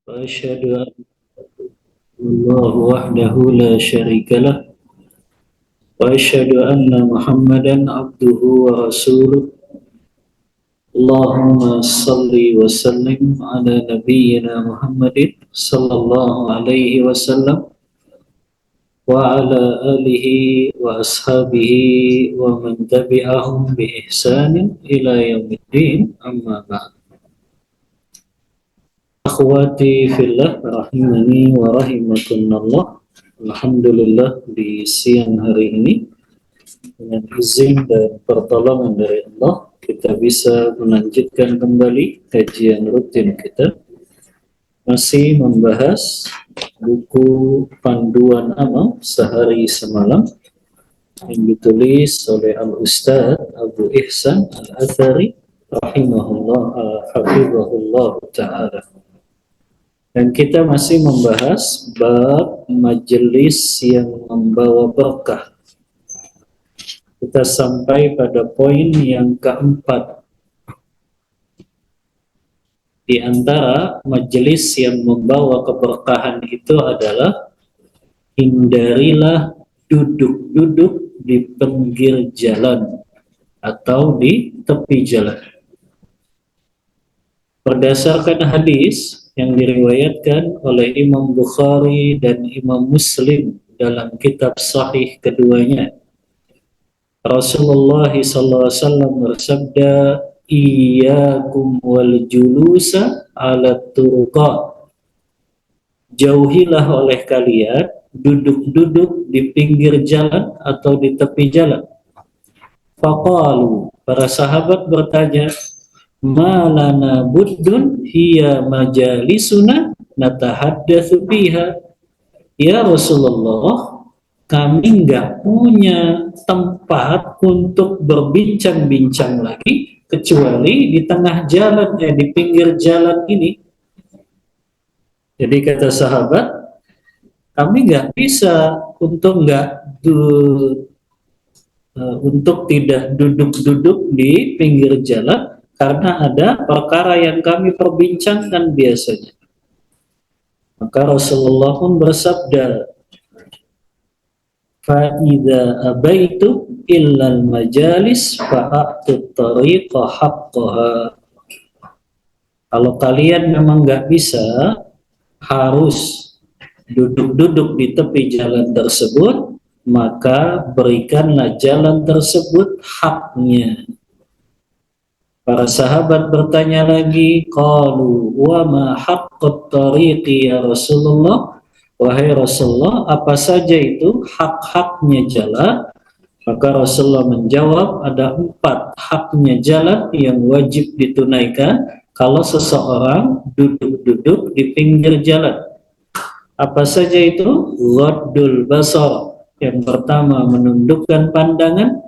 وأشهد أن الله وحده لا شريك له وأشهد أن محمدا عبده ورسوله اللهم صل وسلم على نبينا محمد صلى الله عليه وسلم وعلى آله وأصحابه ومن تبعهم بإحسان إلى يوم الدين أما بعد. Akhwati fillah rahimani wa rahimakumullah. Alhamdulillah di siang hari ini dengan izin dan pertolongan dari Allah kita bisa melanjutkan kembali kajian rutin kita, masih membahas buku panduan amal sehari semalam yang ditulis oleh Al-Ustaz Abu Ihsan Al-Athari rahimahullah hafizahullah ta'ala. Dan kita masih membahas bab majelis yang membawa berkah. Kita sampai pada poin yang keempat. Di antara majelis yang membawa keberkahan itu adalah hindarilah duduk-duduk di pinggir jalan atau di tepi jalan. Berdasarkan hadis yang diriwayatkan oleh Imam Bukhari dan Imam Muslim dalam kitab sahih keduanya, Rasulullah SAW bersabda, "Iyyakum wal julusa ala turuqat." Jauhilah oleh kalian duduk-duduk di pinggir jalan atau di tepi jalan. Faqalu, para sahabat bertanya, "Malana buddun hiya majalisuna natahaddatsu biha." Ya Rasulullah, kami nggak punya tempat untuk berbincang-bincang lagi kecuali di tengah jalan, di pinggir jalan ini. Jadi kata sahabat, kami nggak bisa untuk tidak duduk-duduk di pinggir jalan karena ada perkara yang kami perbincangkan biasanya. Maka Rasulullah pun bersabda, "Fa'idza abaitu illal majalis fa'atut tariqa haqqaha." Kalau kalian memang nggak bisa, harus duduk-duduk di tepi jalan tersebut, maka berikanlah jalan tersebut haknya. Para sahabat bertanya lagi, qalu wa ma haqqut tariqi ya Rasulullah? Wahai Rasulullah, apa saja itu hak-haknya jalan? Maka Rasulullah menjawab, ada 4 haknya jalan yang wajib ditunaikan kalau seseorang duduk-duduk di pinggir jalan. Apa saja itu? Ghaddul basar. Yang pertama, menundukkan pandangan.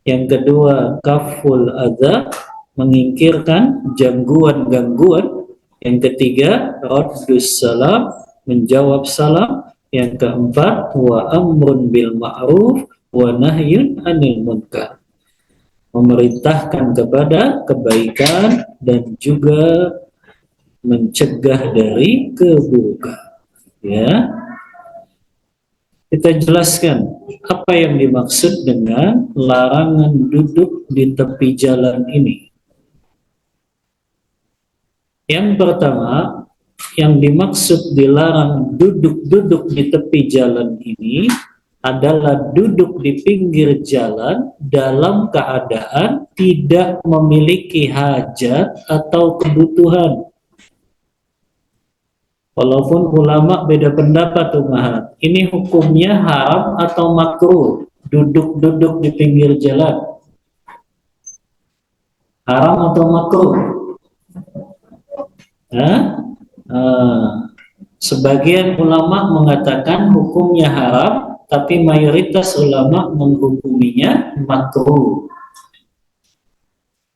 Yang kedua, kaful adza, menyingkirkan gangguan-gangguan. Yang ketiga, raddus salam, menjawab salam. Yang keempat, wa amrun bil ma'ruf wa nahyun 'anil munkar, memerintahkan kepada kebaikan dan juga mencegah dari keburukan. Ya, kita jelaskan apa yang dimaksud dengan larangan duduk di tepi jalan ini. Yang pertama, yang dimaksud dilarang duduk-duduk di tepi jalan ini adalah duduk di pinggir jalan dalam keadaan tidak memiliki hajat atau kebutuhan. Walaupun ulama beda pendapat, Umahat. Ini hukumnya haram atau makruh, duduk-duduk di pinggir jalan. Haram atau makruh? Sebagian ulama mengatakan hukumnya haram, tapi mayoritas ulama menghukuminya makruh.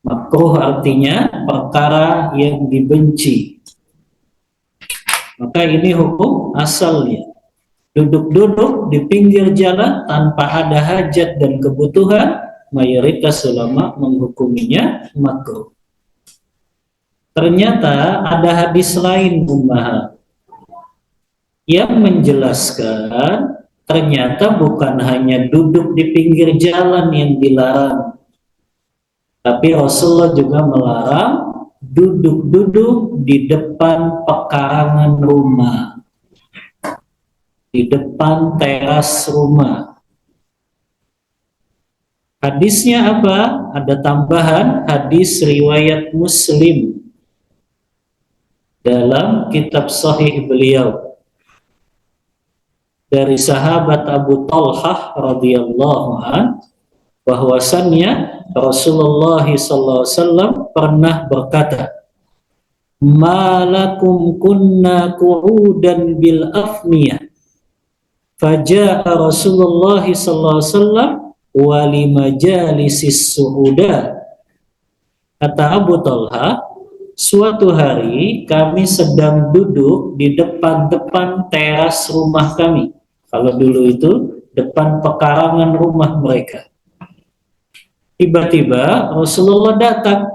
Makruh artinya perkara yang dibenci. Maka ini hukum asalnya. Duduk-duduk di pinggir jalan tanpa ada hajat dan kebutuhan, mayoritas ulama menghukuminya makruh. Ternyata ada hadis lain, Ummahat. yang menjelaskan ternyata bukan hanya duduk di pinggir jalan yang dilarang, tapi Rasulullah juga melarang duduk-duduk di depan pekarangan rumah, di depan teras rumah. Hadisnya apa? Ada tambahan hadis riwayat Muslim dalam kitab sahih beliau dari sahabat Abu Talhah radhiyallahu an, bahwasannya Rasulullah SAW pernah berkata, "Malakum kunna qu'udan bil afniyah, faja'a Rasulullah SAW wali majalisis su'uda." Kata Abu Talha, suatu hari kami sedang duduk di depan-depan teras rumah kami. Kalau dulu itu depan pekarangan rumah mereka. Tiba-tiba Rasulullah datang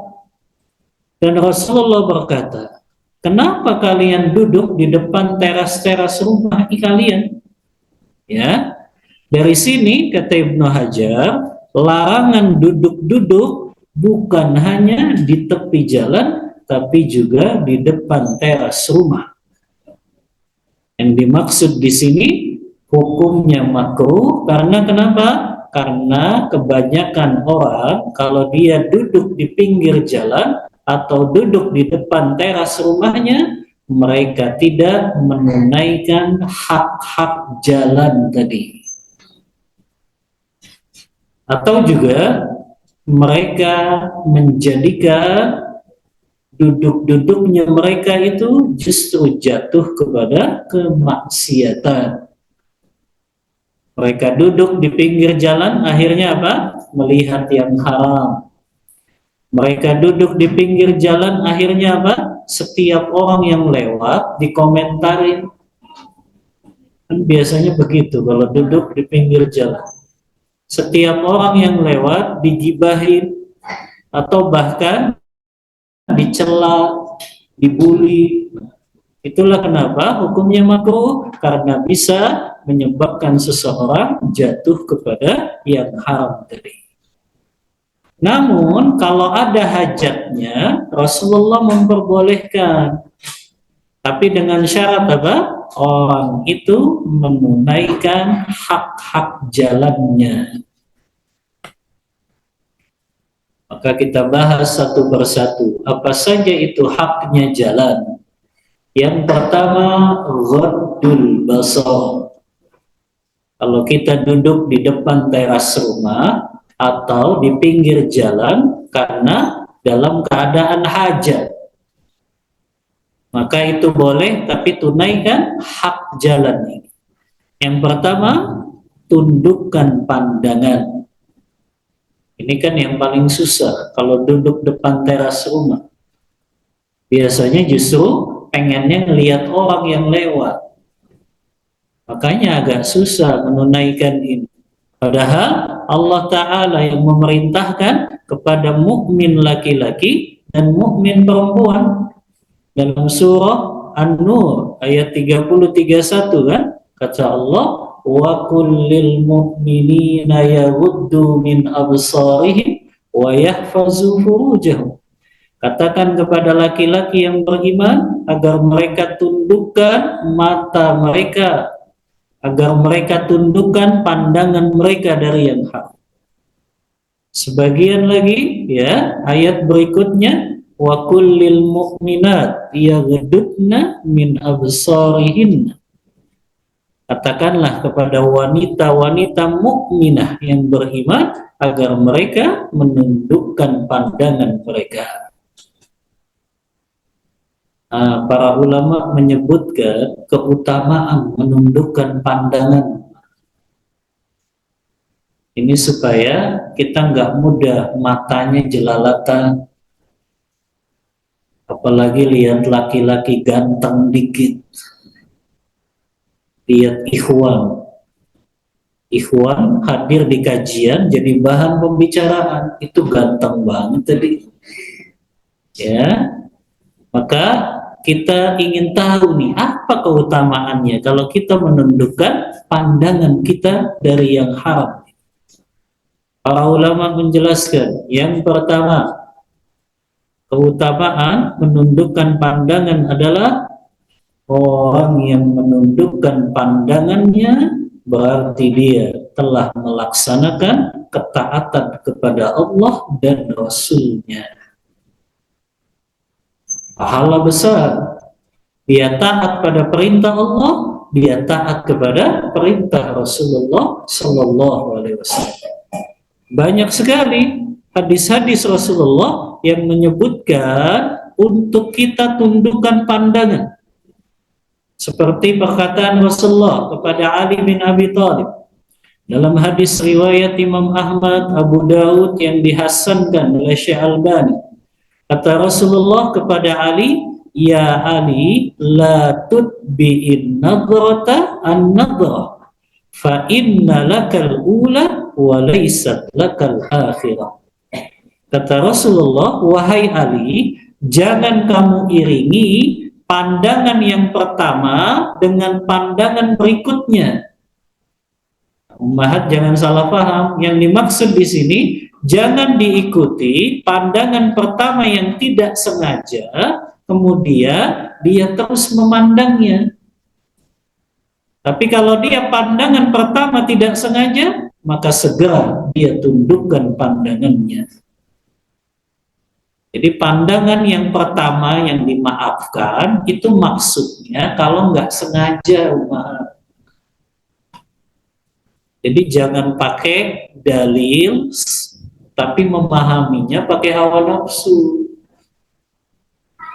dan Rasulullah berkata, "Kenapa kalian duduk di depan teras-teras rumah kalian?" Ya, dari sini kata Ibnu Hajar, larangan duduk-duduk bukan hanya di tepi jalan, tapi juga di depan teras rumah. Yang dimaksud di sini hukumnya makruh karena kenapa? Karena kebanyakan orang kalau dia duduk di pinggir jalan atau duduk di depan teras rumahnya, mereka tidak menunaikan hak-hak jalan tadi. Atau juga mereka menjadikan duduk-duduknya mereka itu justru jatuh kepada kemaksiatan. Mereka duduk di pinggir jalan, akhirnya apa? Melihat yang haram. Mereka duduk di pinggir jalan, akhirnya apa? Setiap orang yang lewat dikomentarin. Kan biasanya begitu kalau duduk di pinggir jalan. Setiap orang yang lewat digibahin atau bahkan dicela, dibully. Itulah kenapa hukumnya makruh, karena bisa menyebabkan seseorang jatuh kepada yang haram tadi. Namun kalau ada hajatnya, Rasulullah memperbolehkan, tapi dengan syarat apa? Orang itu menunaikan hak-hak jalannya. Maka kita bahas satu persatu. Apa saja itu haknya jalan? Yang pertama, ghaddul basar. Kalau kita duduk di depan teras rumah atau di pinggir jalan karena dalam keadaan hajat, maka itu boleh, tapi tunaikan hak jalan ini. Yang pertama, tundukkan pandangan. Ini kan yang paling susah kalau duduk depan teras rumah. Biasanya justru pengennya ngelihat orang yang lewat. Makanya agak susah menunaikan ini. Padahal Allah Ta'ala yang memerintahkan kepada mukmin laki-laki dan mukmin perempuan. Dalam surah An-Nur ayat 30-31 kan, kata Allah, wa kullil mu'minina yaghuddu min absarihim wa yahfazu furujahum. Katakan kepada laki-laki yang beriman agar mereka tundukkan mata mereka, agar mereka tundukkan pandangan mereka dari yang haram. Sebagian lagi ya, ayat berikutnya, wa kullil mu'minat yaghdudna min absarihinna. Katakanlah kepada wanita-wanita mukminah yang beriman agar mereka menundukkan pandangan mereka. Para ulama menyebutkan keutamaan menundukkan pandangan. Ini supaya kita nggak mudah matanya jelalatan. Apalagi lihat laki-laki ganteng dikit. Lihat ikhwan. Ikhwan hadir di kajian jadi bahan pembicaraan. Itu ganteng banget tadi. Ya. Maka kita ingin tahu nih apa keutamaannya kalau kita menundukkan pandangan kita dari yang haram. Para ulama menjelaskan, yang pertama, keutamaan menundukkan pandangan adalah orang yang menundukkan pandangannya berarti dia telah melaksanakan ketaatan kepada Allah dan Rasul-Nya. Pahala besar. Dia taat pada perintah Allah, dia taat kepada perintah Rasulullah Sallallahu Alaihi Wasallam. Banyak sekali hadis-hadis Rasulullah yang menyebutkan untuk kita tundukkan pandangan. Seperti perkataan Rasulullah kepada Ali bin Abi Thalib dalam hadis riwayat Imam Ahmad, Abu Daud yang dihasankan oleh Syekh Albani. Kata Rasulullah kepada Ali, "Ya Ali, la tutbi'in nadrata an-nadrah, fa inna lakal ula wa laysat lakal akhirah." Kata Rasulullah, "Wahai Ali, jangan kamu iringi pandangan yang pertama dengan pandangan berikutnya." Ummahat jangan salah paham, yang dimaksud di sini jangan diikuti pandangan pertama yang tidak sengaja, kemudian dia terus memandangnya. Tapi kalau dia pandangan pertama tidak sengaja, maka segera dia tundukkan pandangannya. Jadi pandangan yang pertama yang dimaafkan itu maksudnya kalau nggak sengaja, umat. Jadi jangan pakai dalil tapi memahaminya pakai hawa nafsu.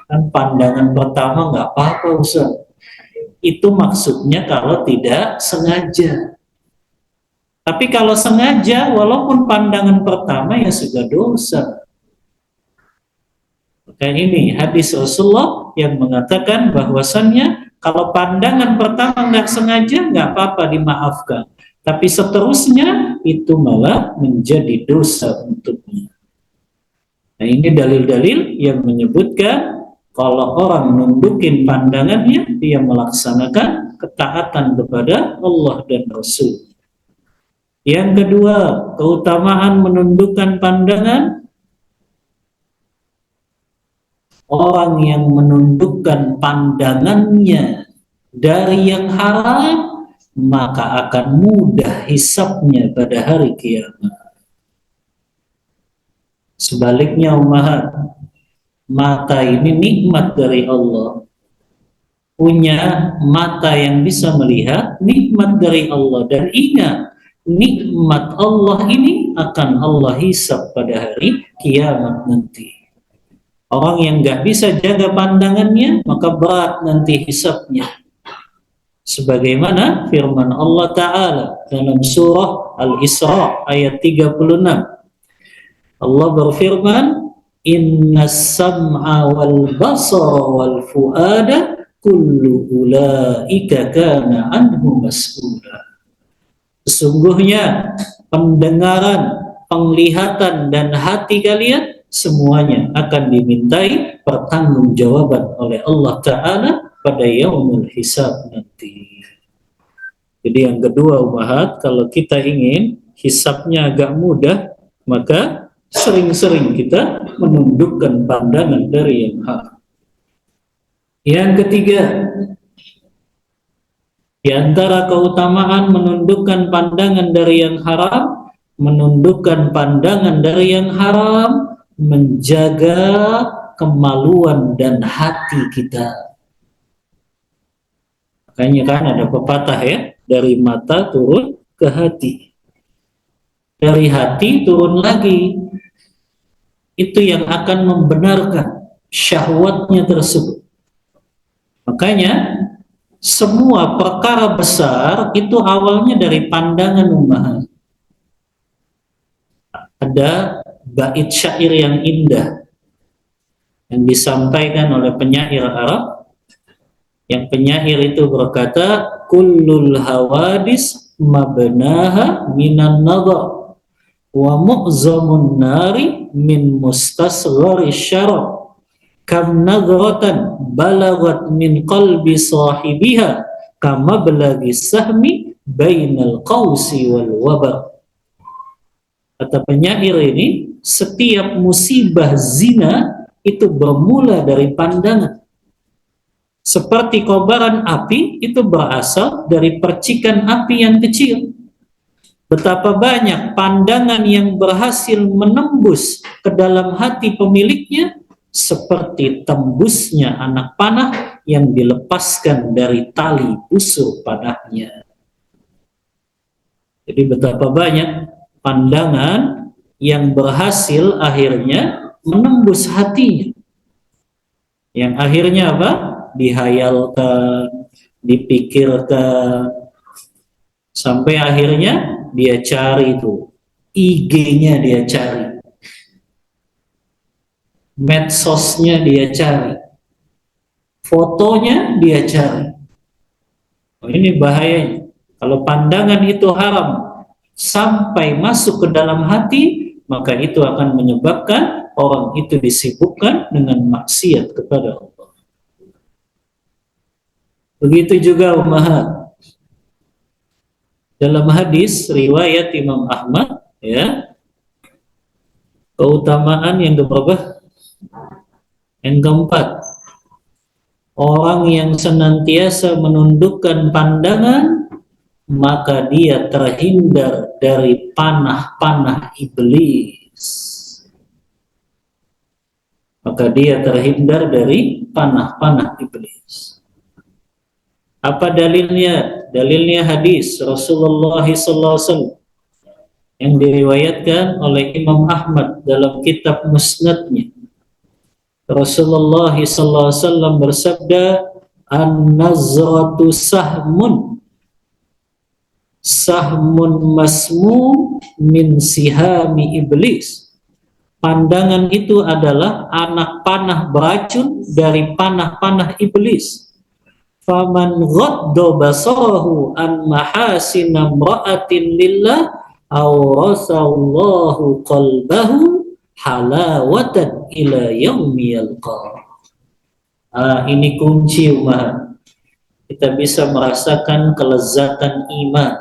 Kan pandangan pertama nggak apa-apa, Ustaz. Itu maksudnya kalau tidak sengaja. Tapi kalau sengaja, walaupun pandangan pertama ya sudah dosa. Maka ini hadis Rasulullah yang mengatakan bahwasannya kalau pandangan pertama nggak sengaja nggak apa-apa, dimaafkan. Tapi seterusnya itu malah menjadi dosa untuknya. Nah, ini dalil-dalil yang menyebutkan kalau orang nundukin pandangannya, dia melaksanakan ketaatan kepada Allah dan Rasul. Yang kedua, keutamaan menundukkan pandangan. Orang yang menundukkan pandangannya dari yang haram, maka akan mudah hisabnya pada hari kiamat. Sebaliknya, ummahat, mata ini nikmat dari Allah. Punya mata yang bisa melihat, nikmat dari Allah. Dan ingat, nikmat Allah ini akan Allah hisab pada hari kiamat nanti. Orang yang nggak bisa jaga pandangannya, maka berat nanti hisabnya. Sebagaimana firman Allah Ta'ala dalam surah Al-Isra ayat 36. Allah berfirman, "Innas sam'a wal basara wal fu'ada kullu ulaika kana anhu mas'ula." Sesungguhnya pendengaran, penglihatan dan hati kalian semuanya akan dimintai pertanggungjawaban oleh Allah Ta'ala pada yaumul hisab nanti. Jadi yang kedua, ummahat, kalau kita ingin hisabnya agak mudah, maka sering-sering kita menundukkan pandangan dari yang haram. Yang ketiga, di antara keutamaan menundukkan pandangan dari yang haram, menundukkan pandangan dari yang haram, menjaga kemaluan dan hati kita. Makanya kan ada pepatah ya, dari mata turun ke hati. Dari hati turun lagi. Itu yang akan membenarkan syahwatnya tersebut. Makanya semua perkara besar itu awalnya dari pandangan, ummahat. Ada bait syair yang indah yang disampaikan oleh penyair Arab. Yang penyair itu berkata, "Kullul hawadis mabnaha minan nadhar wa mu'zamun nari min mustasghari syarab. kam nadratan balagat min qalbi sahibiha kama belagi sahmi bainal qausi wal wabak. Kata penyair ini, setiap musibah zina itu bermula dari pandangan. Seperti kobaran api itu berasal dari percikan api yang kecil. Betapa banyak pandangan yang berhasil menembus ke dalam hati pemiliknya, seperti tembusnya anak panah yang dilepaskan dari tali busur panahnya. Jadi betapa banyak pandangan yang berhasil akhirnya menembus hatinya. Yang akhirnya apa? Dihayalkan, dipikirkan, sampai akhirnya dia cari itu, IG-nya dia cari, medsosnya dia cari, fotonya dia cari. Oh, ini bahayanya. Kalau pandangan itu haram sampai masuk ke dalam hati, maka itu akan menyebabkan orang itu disibukkan dengan maksiat kepada Allah. Begitu juga ummahat. Dalam hadis riwayat Imam Ahmad, ya, keutamaan yang keberapa? Yang keempat, orang yang senantiasa menundukkan pandangan, maka dia terhindar dari panah-panah iblis. Maka dia terhindar dari panah-panah iblis. Apa dalilnya? Dalilnya hadis Rasulullah SAW yang diriwayatkan oleh Imam Ahmad dalam kitab Musnadnya. Rasulullah SAW bersabda, an-nazratu sahmun masmum min sihami iblis. Pandangan itu adalah anak panah beracun dari panah-panah iblis. Faman ghadda basarahu an mahasina imra'atin lillah awrasallahu qalbahu halawatan ila yaumi yalqa. Ini kunci umat. Kita bisa merasakan kelezatan iman,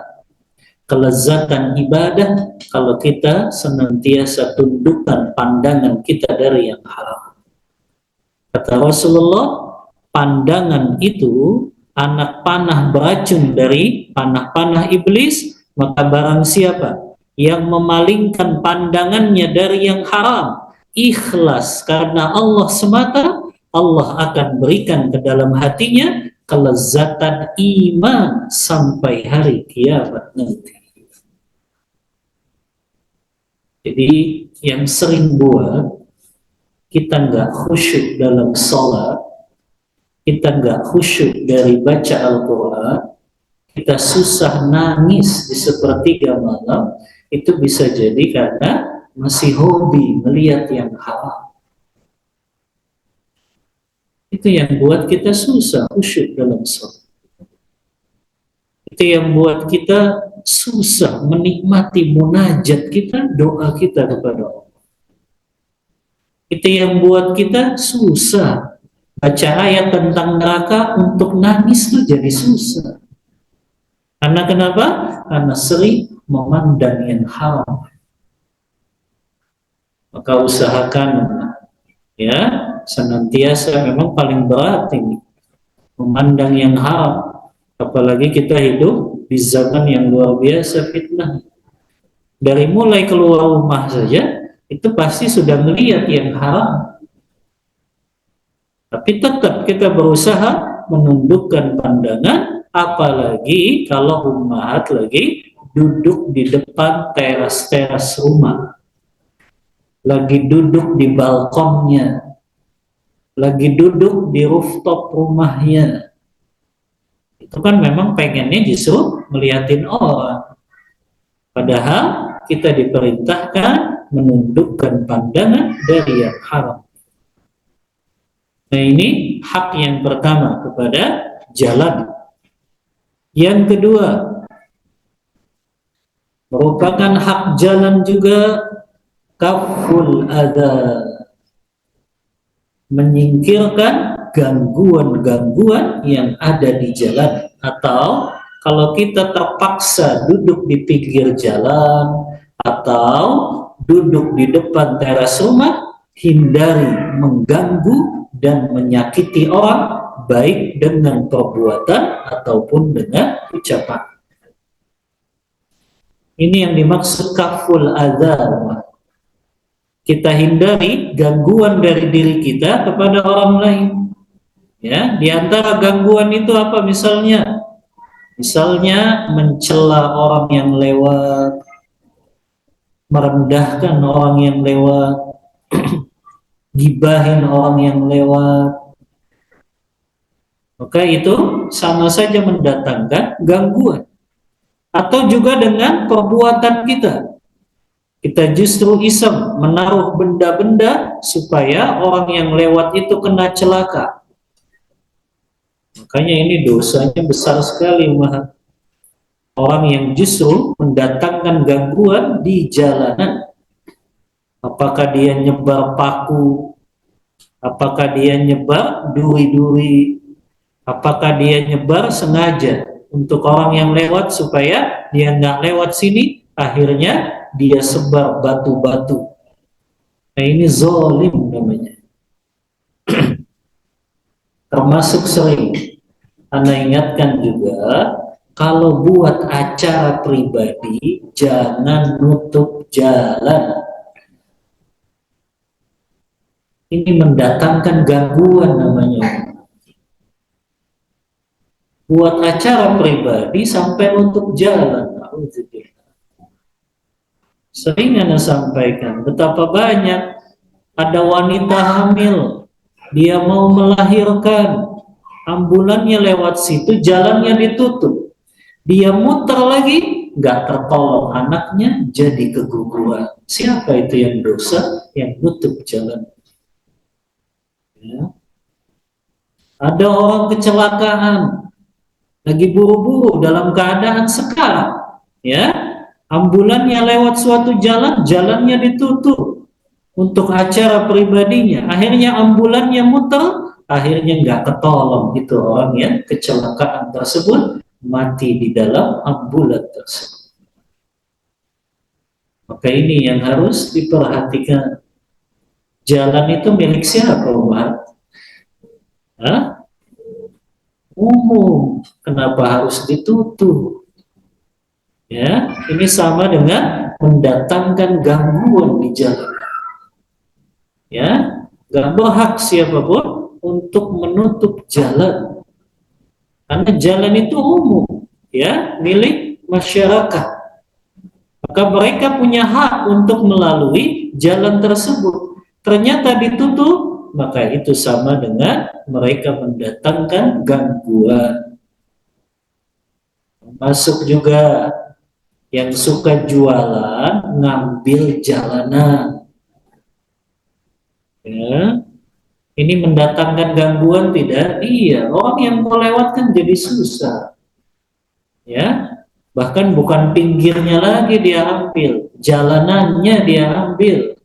kelezatan ibadah kalau kita senantiasa tundukkan pandangan kita dari yang haram. Kata Rasulullah, pandangan itu anak panah beracun dari panah-panah iblis, maka barang siapa yang memalingkan pandangannya dari yang haram, ikhlas karena Allah semata, Allah akan berikan ke dalam hatinya kelezatan iman sampai hari kiamat nanti. Jadi yang sering buat kita nggak khusyuk dalam sholat, kita nggak khusyuk dari baca Al-Quran, kita susah nangis di sepertiga malam, itu bisa jadi karena masih hobi melihat yang haram. Itu yang buat kita susah khusyuk dalam sholat. Itu yang buat kita susah menikmati munajat kita, doa kita kepada Allah. Itu yang buat kita susah baca ayat tentang neraka untuk nangis tuh jadi susah. Karena kenapa? Karena sering memandang yang haram. Maka usahakan, ya, senantiasa, memang paling berat ini memandang yang haram. Apalagi kita hidup di zaman yang luar biasa fitnah. Dari mulai keluar rumah saja itu pasti sudah melihat yang haram. Tapi tetap kita berusaha menundukkan pandangan, apalagi kalau ummahat lagi duduk di depan teras-teras rumah, lagi duduk di balkonnya, lagi duduk di rooftop rumahnya. Itu kan memang pengennya justru melihatin orang. Padahal kita diperintahkan menundukkan pandangan dari yang haram. Nah, ini hak yang pertama kepada jalan. Yang kedua, merupakan hak jalan juga kaful adha, menyingkirkan gangguan-gangguan yang ada di jalan. Atau kalau kita terpaksa duduk di pinggir jalan atau duduk di depan teras rumah, hindari mengganggu dan menyakiti orang, baik dengan perbuatan ataupun dengan ucapan. Ini yang dimaksud kaful adzar. Kita hindari gangguan dari diri kita kepada orang lain. Ya, di antara gangguan itu apa misalnya? Misalnya mencela orang yang lewat, merendahkan orang yang lewat, gibahin orang yang lewat. Maka itu sama saja mendatangkan gangguan. Atau juga dengan perbuatan kita. Kita justru iseng menaruh benda-benda supaya orang yang lewat itu kena celaka. Makanya ini dosanya besar sekali, orang yang justru mendatangkan gangguan di jalanan. Apakah dia nyebar paku, apakah dia nyebar duri-duri, apakah dia nyebar sengaja untuk orang yang lewat supaya dia nggak lewat sini, akhirnya dia sebar batu-batu. Nah, ini zalim namanya. Termasuk sering Anda ingatkan juga, kalau buat acara pribadi jangan nutup jalan. Ini mendatangkan gangguan namanya. Buat acara pribadi sampai nutup jalan. Sering Anda sampaikan betapa banyak ada wanita hamil, dia mau melahirkan, ambulannya lewat situ, jalannya ditutup, dia muter lagi, nggak tertolong anaknya, jadi keguguran. Siapa itu yang dosa? Yang nutup jalan. Ya. Ada orang kecelakaan, lagi buru-buru dalam keadaan sekarang, ya. Ambulannya lewat suatu jalan, jalannya ditutup untuk acara pribadinya. Akhirnya ambulannya muter, akhirnya nggak ketolong itu orang yang kecelakaan tersebut, mati di dalam ambulan tersebut. Maka ini yang harus diperhatikan. Jalan itu milik siapa, Umar? Hah? Umum. Kenapa harus ditutup? Ya, ini sama dengan mendatangkan gangguan di jalan. Ya, nggak berhak siapapun untuk menutup jalan, karena jalan itu umum, ya, milik masyarakat. Maka mereka punya hak untuk melalui jalan tersebut. Ternyata ditutup, maka itu sama dengan mereka mendatangkan gangguan. Masuk juga yang suka jualan ngambil jalanan, ya, ini mendatangkan gangguan tidak? Iya, orang yang mau lewat kan jadi susah, ya. Bahkan bukan pinggirnya lagi dia ambil, jalanannya dia ambil,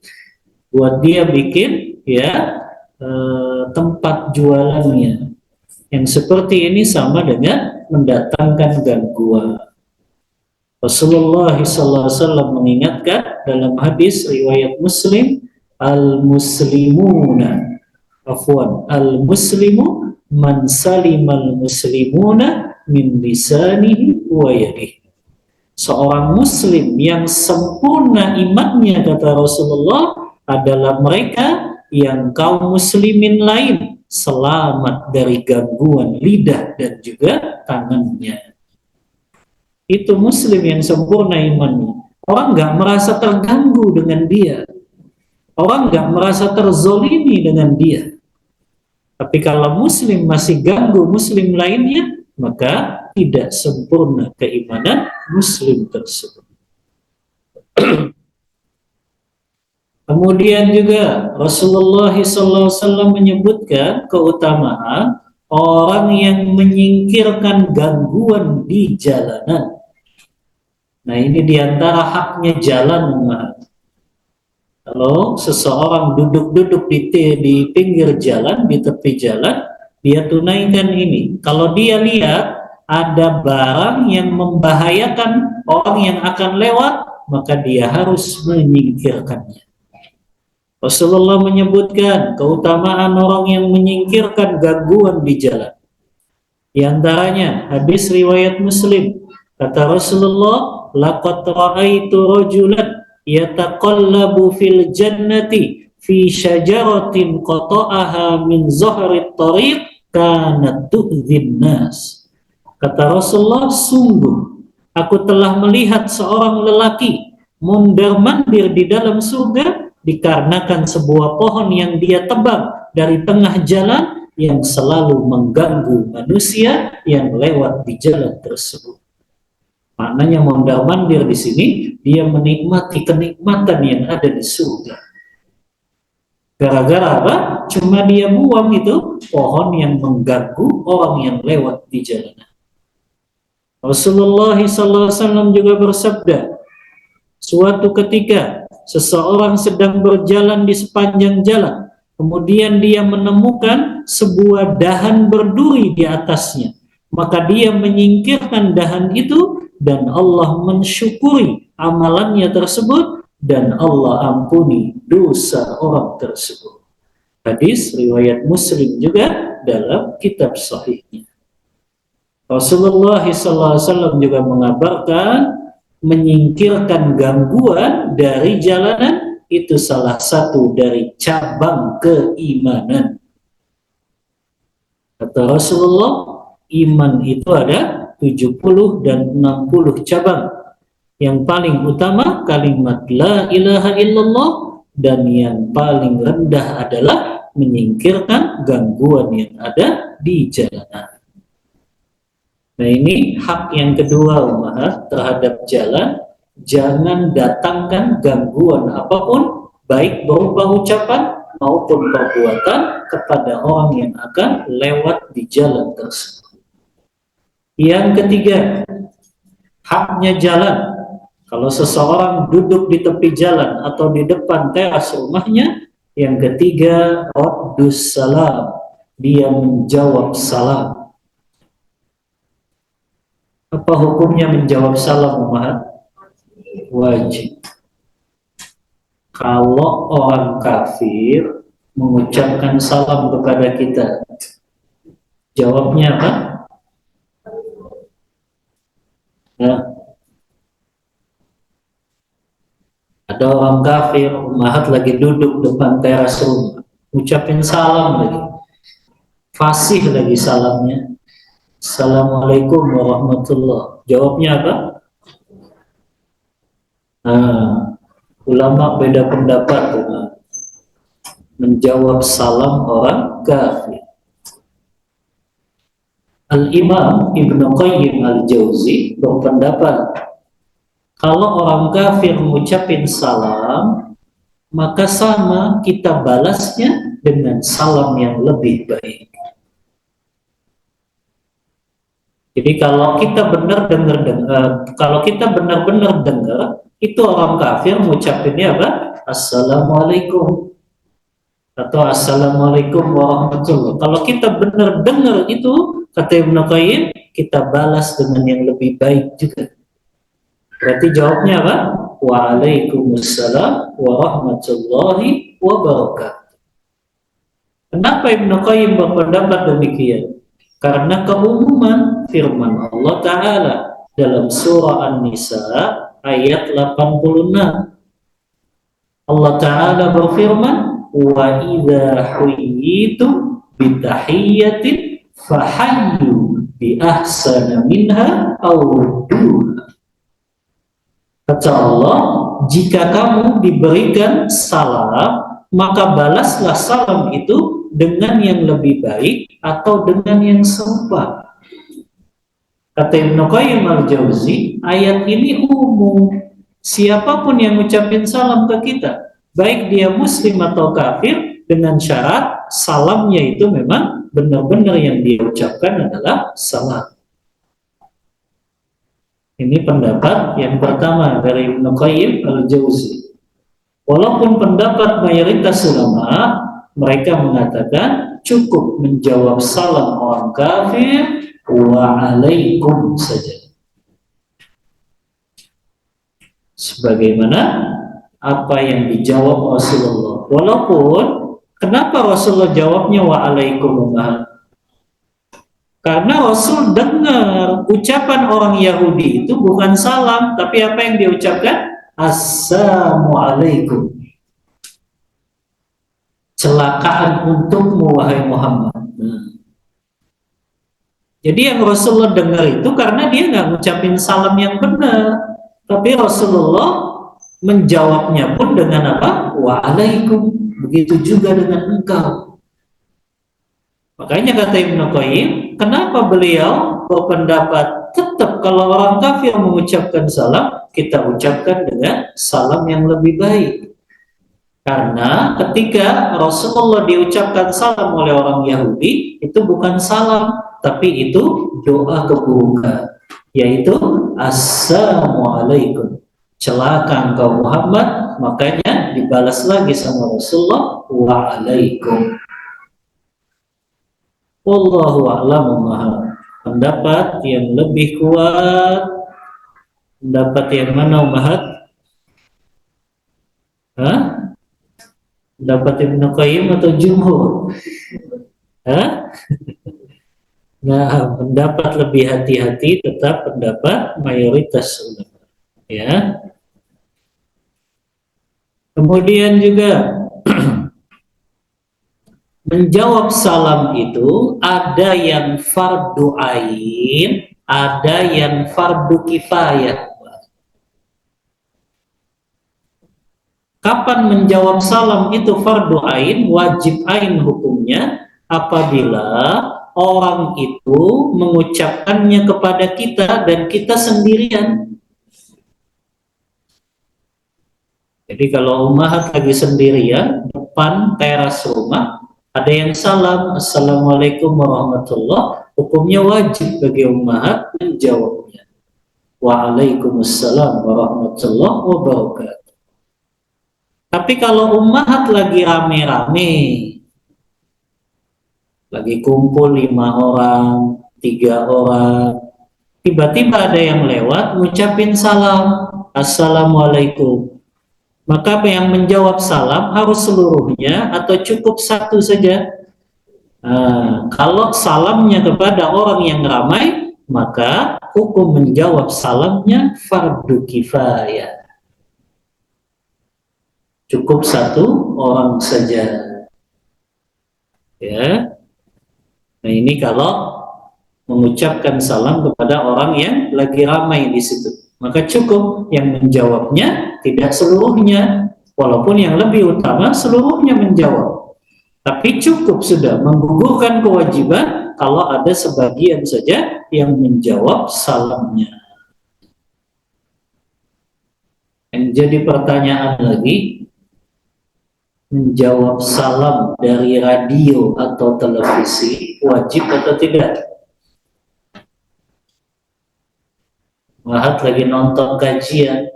buat dia bikin, ya, tempat jualannya. Yang seperti ini sama dengan mendatangkan gangguan. Rasulullah SAW mengingatkan dalam hadis riwayat Muslim, al-muslimuna, al-muslimu man salimal muslimuna min lisanihi wa yadihi. Seorang muslim yang sempurna imannya, kata Rasulullah, adalah mereka yang kaum muslimin lain selamat dari gangguan lidah dan juga tangannya. Itu muslim yang sempurna imannya. Orang nggak merasa terganggu dengan dia. Orang nggak merasa terzolimi dengan dia. Tapi kalau muslim masih ganggu muslim lainnya, maka tidak sempurna keimanan muslim tersebut. Kemudian juga Rasulullah SAW menyebutkan keutamaan orang yang menyingkirkan gangguan di jalanan. Nah, ini diantara haknya jalan, Kalau seseorang duduk-duduk di pinggir jalan, di tepi jalan, dia tunaikan ini. Kalau dia lihat ada barang yang membahayakan orang yang akan lewat, maka dia harus menyingkirkannya. Rasulullah menyebutkan keutamaan orang yang menyingkirkan gangguan di jalan. Di antaranya hadis riwayat Muslim, kata Rasulullah, laqad ra'aitu rajulan yataqallabu fil jannati fi syajaratin qata'aha min zahri tariq kanat tu'dhin nas. Kata Rasulullah, sungguh aku telah melihat seorang lelaki mondar-mandir di dalam surga dikarenakan sebuah pohon yang dia tebang dari tengah jalan yang selalu mengganggu manusia yang lewat di jalan tersebut. Maknanya mondar-mandir di sini, dia menikmati kenikmatan yang ada di surga. Gara-gara apa? Cuma dia buang itu pohon yang mengganggu orang yang lewat di jalanan. Rasulullah SAW juga bersabda, suatu ketika seseorang sedang berjalan di sepanjang jalan, kemudian dia menemukan sebuah dahan berduri di atasnya, maka dia menyingkirkan dahan itu dan Allah mensyukuri amalannya tersebut dan Allah ampuni dosa orang tersebut. Hadis riwayat Muslim juga dalam kitab sahihnya. Rasulullah SAW juga mengabarkan menyingkirkan gangguan dari jalanan itu salah satu dari cabang keimanan. Kata Rasulullah, iman itu ada 70 dan 60 cabang. Yang paling utama kalimat la ilaha illallah, dan yang paling rendah adalah menyingkirkan gangguan yang ada di jalanan. Nah, ini hak yang kedua umat terhadap jalan, jangan datangkan gangguan apapun, baik berupa ucapan maupun perbuatan kepada orang yang akan lewat di jalan tersebut. Yang ketiga, haknya jalan. Kalau seseorang duduk di tepi jalan atau di depan teras rumahnya, yang ketiga, raddus salam, dia menjawab salam. Apa hukumnya menjawab salam, Umat? Wajib. Kalau orang kafir mengucapkan salam kepada kita, jawabnya apa? Ya. Ada orang kafir, Umat lagi duduk depan teras rumah, ucapin salam lagi, fasih lagi salamnya. Assalamualaikum warahmatullah. Jawabnya apa? Ulama beda pendapat menjawab salam orang kafir. Al-Imam Ibnu Qayyim Al-Jauzi berpendapat, kalau orang kafir mengucapin salam, maka sama kita balasnya dengan salam yang lebih baik. Jadi kalau kita benar-benar dengar, itu orang kafir mengucapinnya apa? Assalamualaikum atau Assalamualaikum warahmatullahi. Kalau kita benar dengar itu, kata Ibnu Qayyim, kita balas dengan yang lebih baik juga. Berarti jawabnya apa? Waalaikumsalam warahmatullahi wabarakatuh. Kenapa Ibnu Qayyim berpendapat demikian? Karena keumuman firman Allah Ta'ala dalam surah An-Nisa ayat 86. Allah Ta'ala berfirman, wa idza huyyitum bitahiyyatin fahayyu bi ahsana minha aw rudduha. Kata Allah, jika kamu diberikan salam, maka balaslah salam itu dengan yang lebih baik atau dengan yang serupa. Kata Ibnu Qayyim Al-Jauzi, ayat ini umum. Siapapun yang ucapin salam ke kita, baik dia muslim atau kafir, dengan syarat salamnya itu memang benar-benar yang dia ucapkan adalah salam. Ini pendapat yang pertama dari Ibnu Qayyim Al-Jauzi. Walaupun pendapat mayoritas ulama, mereka mengatakan cukup menjawab salam orang kafir wa alaikum saja. Sebagaimana apa yang dijawab Rasulullah. Walaupun kenapa Rasulullah jawabnya wa alaikum? Karena Rasul dengar ucapan orang Yahudi itu bukan salam, tapi apa yang diucapkan? Assalamualaikum. Celakaan untukmu wahai Muhammad. Jadi yang Rasulullah dengar itu karena dia nggak ngucapin salam yang benar, tapi Rasulullah menjawabnya pun dengan apa? Waalaikum. Begitu juga dengan engkau. Makanya kata Ibnu Qayyim, kenapa beliau berpendapat tetap kalau orang kafir mengucapkan salam, kita ucapkan dengan salam yang lebih baik. Karena ketika Rasulullah diucapkan salam oleh orang Yahudi, itu bukan salam, tapi itu doa keburukan, yaitu Assalamualaikum. Celaka engkau Muhammad, makanya dibalas lagi sama Rasulullah, Waalaikum. Wallahu a'lamu. Pendapat yang lebih kuat, pendapat yang mana Umahat? Pendapat Ibnu Qayyim atau Jumhur? Nah, pendapat lebih hati-hati tetap pendapat mayoritas ulama. Ya. Kemudian juga menjawab salam itu ada yang fardu ain, ada yang fardu kifayah. Kapan menjawab salam itu fardu ain, wajib ain hukumnya apabila orang itu mengucapkannya kepada kita dan kita sendirian. Jadi kalau ummahat lagi sendirian depan teras rumah, ada yang salam, Assalamualaikum warahmatullah, hukumnya wajib bagi ummahat menjawabnya. Waalaikumsalam warahmatullahi wabarakatuh. Tapi kalau ummahat lagi rame-rame, lagi kumpul 5 orang, 3 orang, tiba-tiba ada yang lewat ngucapin salam, Assalamualaikum. Maka yang menjawab salam harus seluruhnya atau cukup satu saja? Kalau salamnya kepada orang yang ramai, maka hukum menjawab salamnya fardu kifayah. Cukup satu orang saja. Ya. Nah ini kalau mengucapkan salam kepada orang yang lagi ramai di situ. Maka cukup yang menjawabnya, tidak seluruhnya. Walaupun yang lebih utama seluruhnya menjawab. Tapi cukup sudah menggugurkan kewajiban kalau ada sebagian saja yang menjawab salamnya. Yang jadi pertanyaan lagi, menjawab salam dari radio atau televisi wajib atau tidak? Mahat lagi nonton kajian,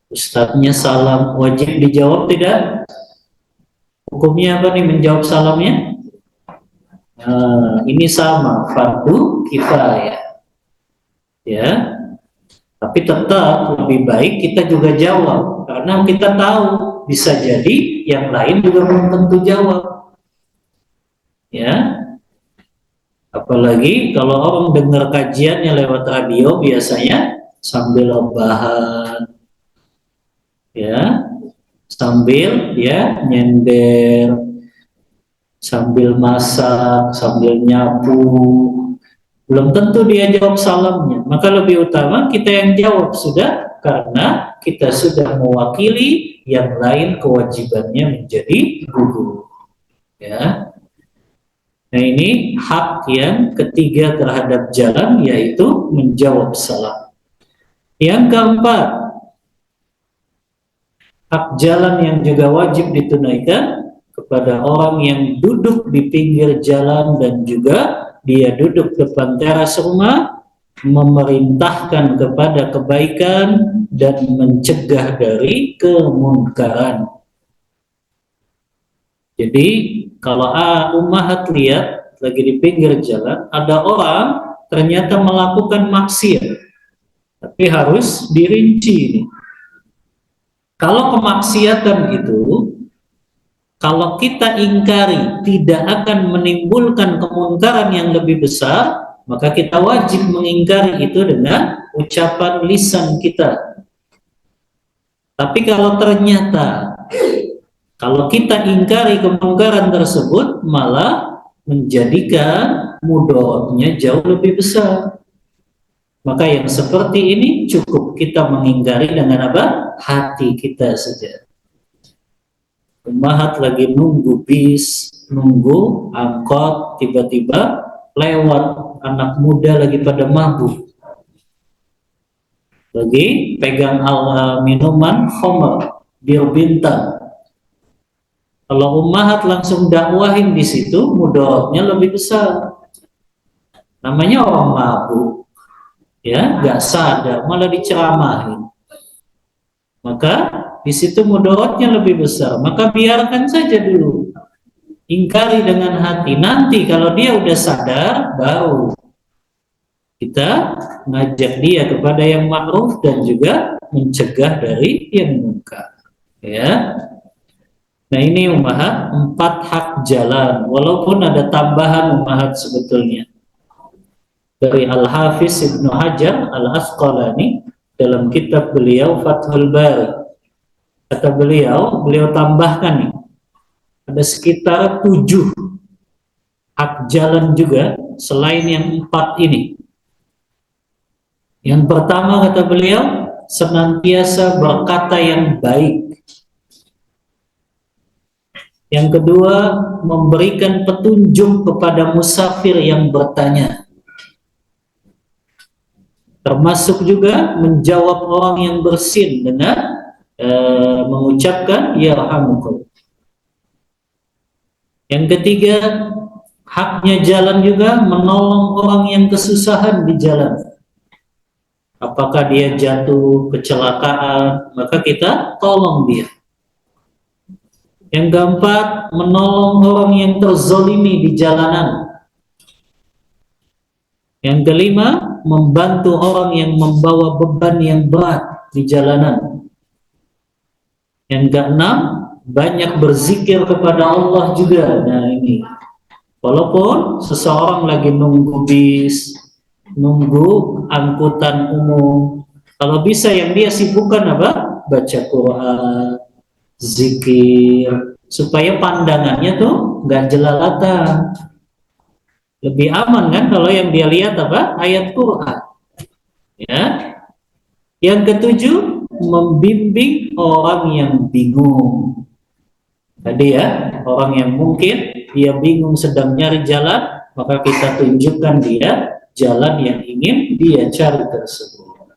ustadznya salam, wajib dijawab tidak? Hukumnya apa nih menjawab salamnya? Ini sama, fardu kifayah. Ya, tapi tetap lebih baik kita juga jawab, karena kita tahu bisa jadi yang lain juga belum tentu jawab. Ya. Apalagi kalau orang dengar kajiannya lewat radio biasanya sambil rebahan, ya, sambil ya nyender, sambil masak, sambil nyapu, belum tentu dia jawab salamnya. Maka lebih utama kita yang jawab sudah, karena kita sudah mewakili yang lain kewajibannya menjadi gugur. Ya. Nah ini hak yang ketiga terhadap jalan, yaitu menjawab salam. Yang keempat, hak jalan yang juga wajib ditunaikan kepada orang yang duduk di pinggir jalan dan juga dia duduk depan teras rumah, memerintahkan kepada kebaikan dan mencegah dari kemunkaran. Jadi kalau ummahat lihat lagi di pinggir jalan, ada orang ternyata melakukan maksiat, tapi harus dirinci ini. Kalau kemaksiatan itu, kalau kita ingkari tidak akan menimbulkan kemungkaran yang lebih besar, maka kita wajib mengingkari itu dengan ucapan lisan kita. Tapi kalau ternyata kalau kita ingkari kemungkaran tersebut malah menjadikan mudaratnya jauh lebih besar, maka yang seperti ini cukup kita mengingkari dengan apa? Hati kita saja. Ummahat lagi nunggu bis, nunggu angkot, tiba-tiba lewat anak muda lagi pada mabuk, lagi pegang minuman khamr, bir bintang. Kalau ummahat langsung dakwahin di situ, mudaratnya lebih besar. Namanya orang mabuk, ya, nggak sadar, malah diceramahin. Maka di situ mudaratnya lebih besar. Maka biarkan saja dulu, ingkari dengan hati. Nanti kalau dia udah sadar, baru kita ngajak dia kepada yang ma'ruf dan juga mencegah dari yang munkar. Ya. Nah ini ummahat 4 hak jalan, walaupun ada tambahan ummahat sebetulnya dari Al-Hafiz Ibnu Hajar Al-Asqalani dalam kitab beliau Fathul Bari. Kata beliau tambahkan nih, ada sekitar 7 hak jalan juga selain yang 4 ini. Yang pertama kata beliau, senantiasa berkata yang baik. Yang kedua, memberikan petunjuk kepada musafir yang bertanya. Termasuk juga menjawab orang yang bersin dengan mengucapkan yarhamukallah. Yang ketiga, haknya jalan juga menolong orang yang kesusahan di jalan. Apakah dia jatuh, kecelakaan, maka kita tolong dia. Yang keempat, menolong orang yang terzolimi di jalanan. Yang kelima, membantu orang yang membawa beban yang berat di jalanan. Yang keenam, banyak berzikir kepada Allah juga. Nah ini, walaupun seseorang lagi nunggu bis, nunggu angkutan umum, kalau bisa yang dia sibukkan apa? Baca Quran, zikir, supaya pandangannya tuh nggak jelalatan. Lebih aman kan kalau yang dia lihat apa? Ayat Quran. Ya. Yang ketujuh, membimbing orang yang bingung. Tadi ya, orang yang mungkin dia bingung sedang nyari jalan, maka kita tunjukkan dia jalan yang ingin dia cari tersebut.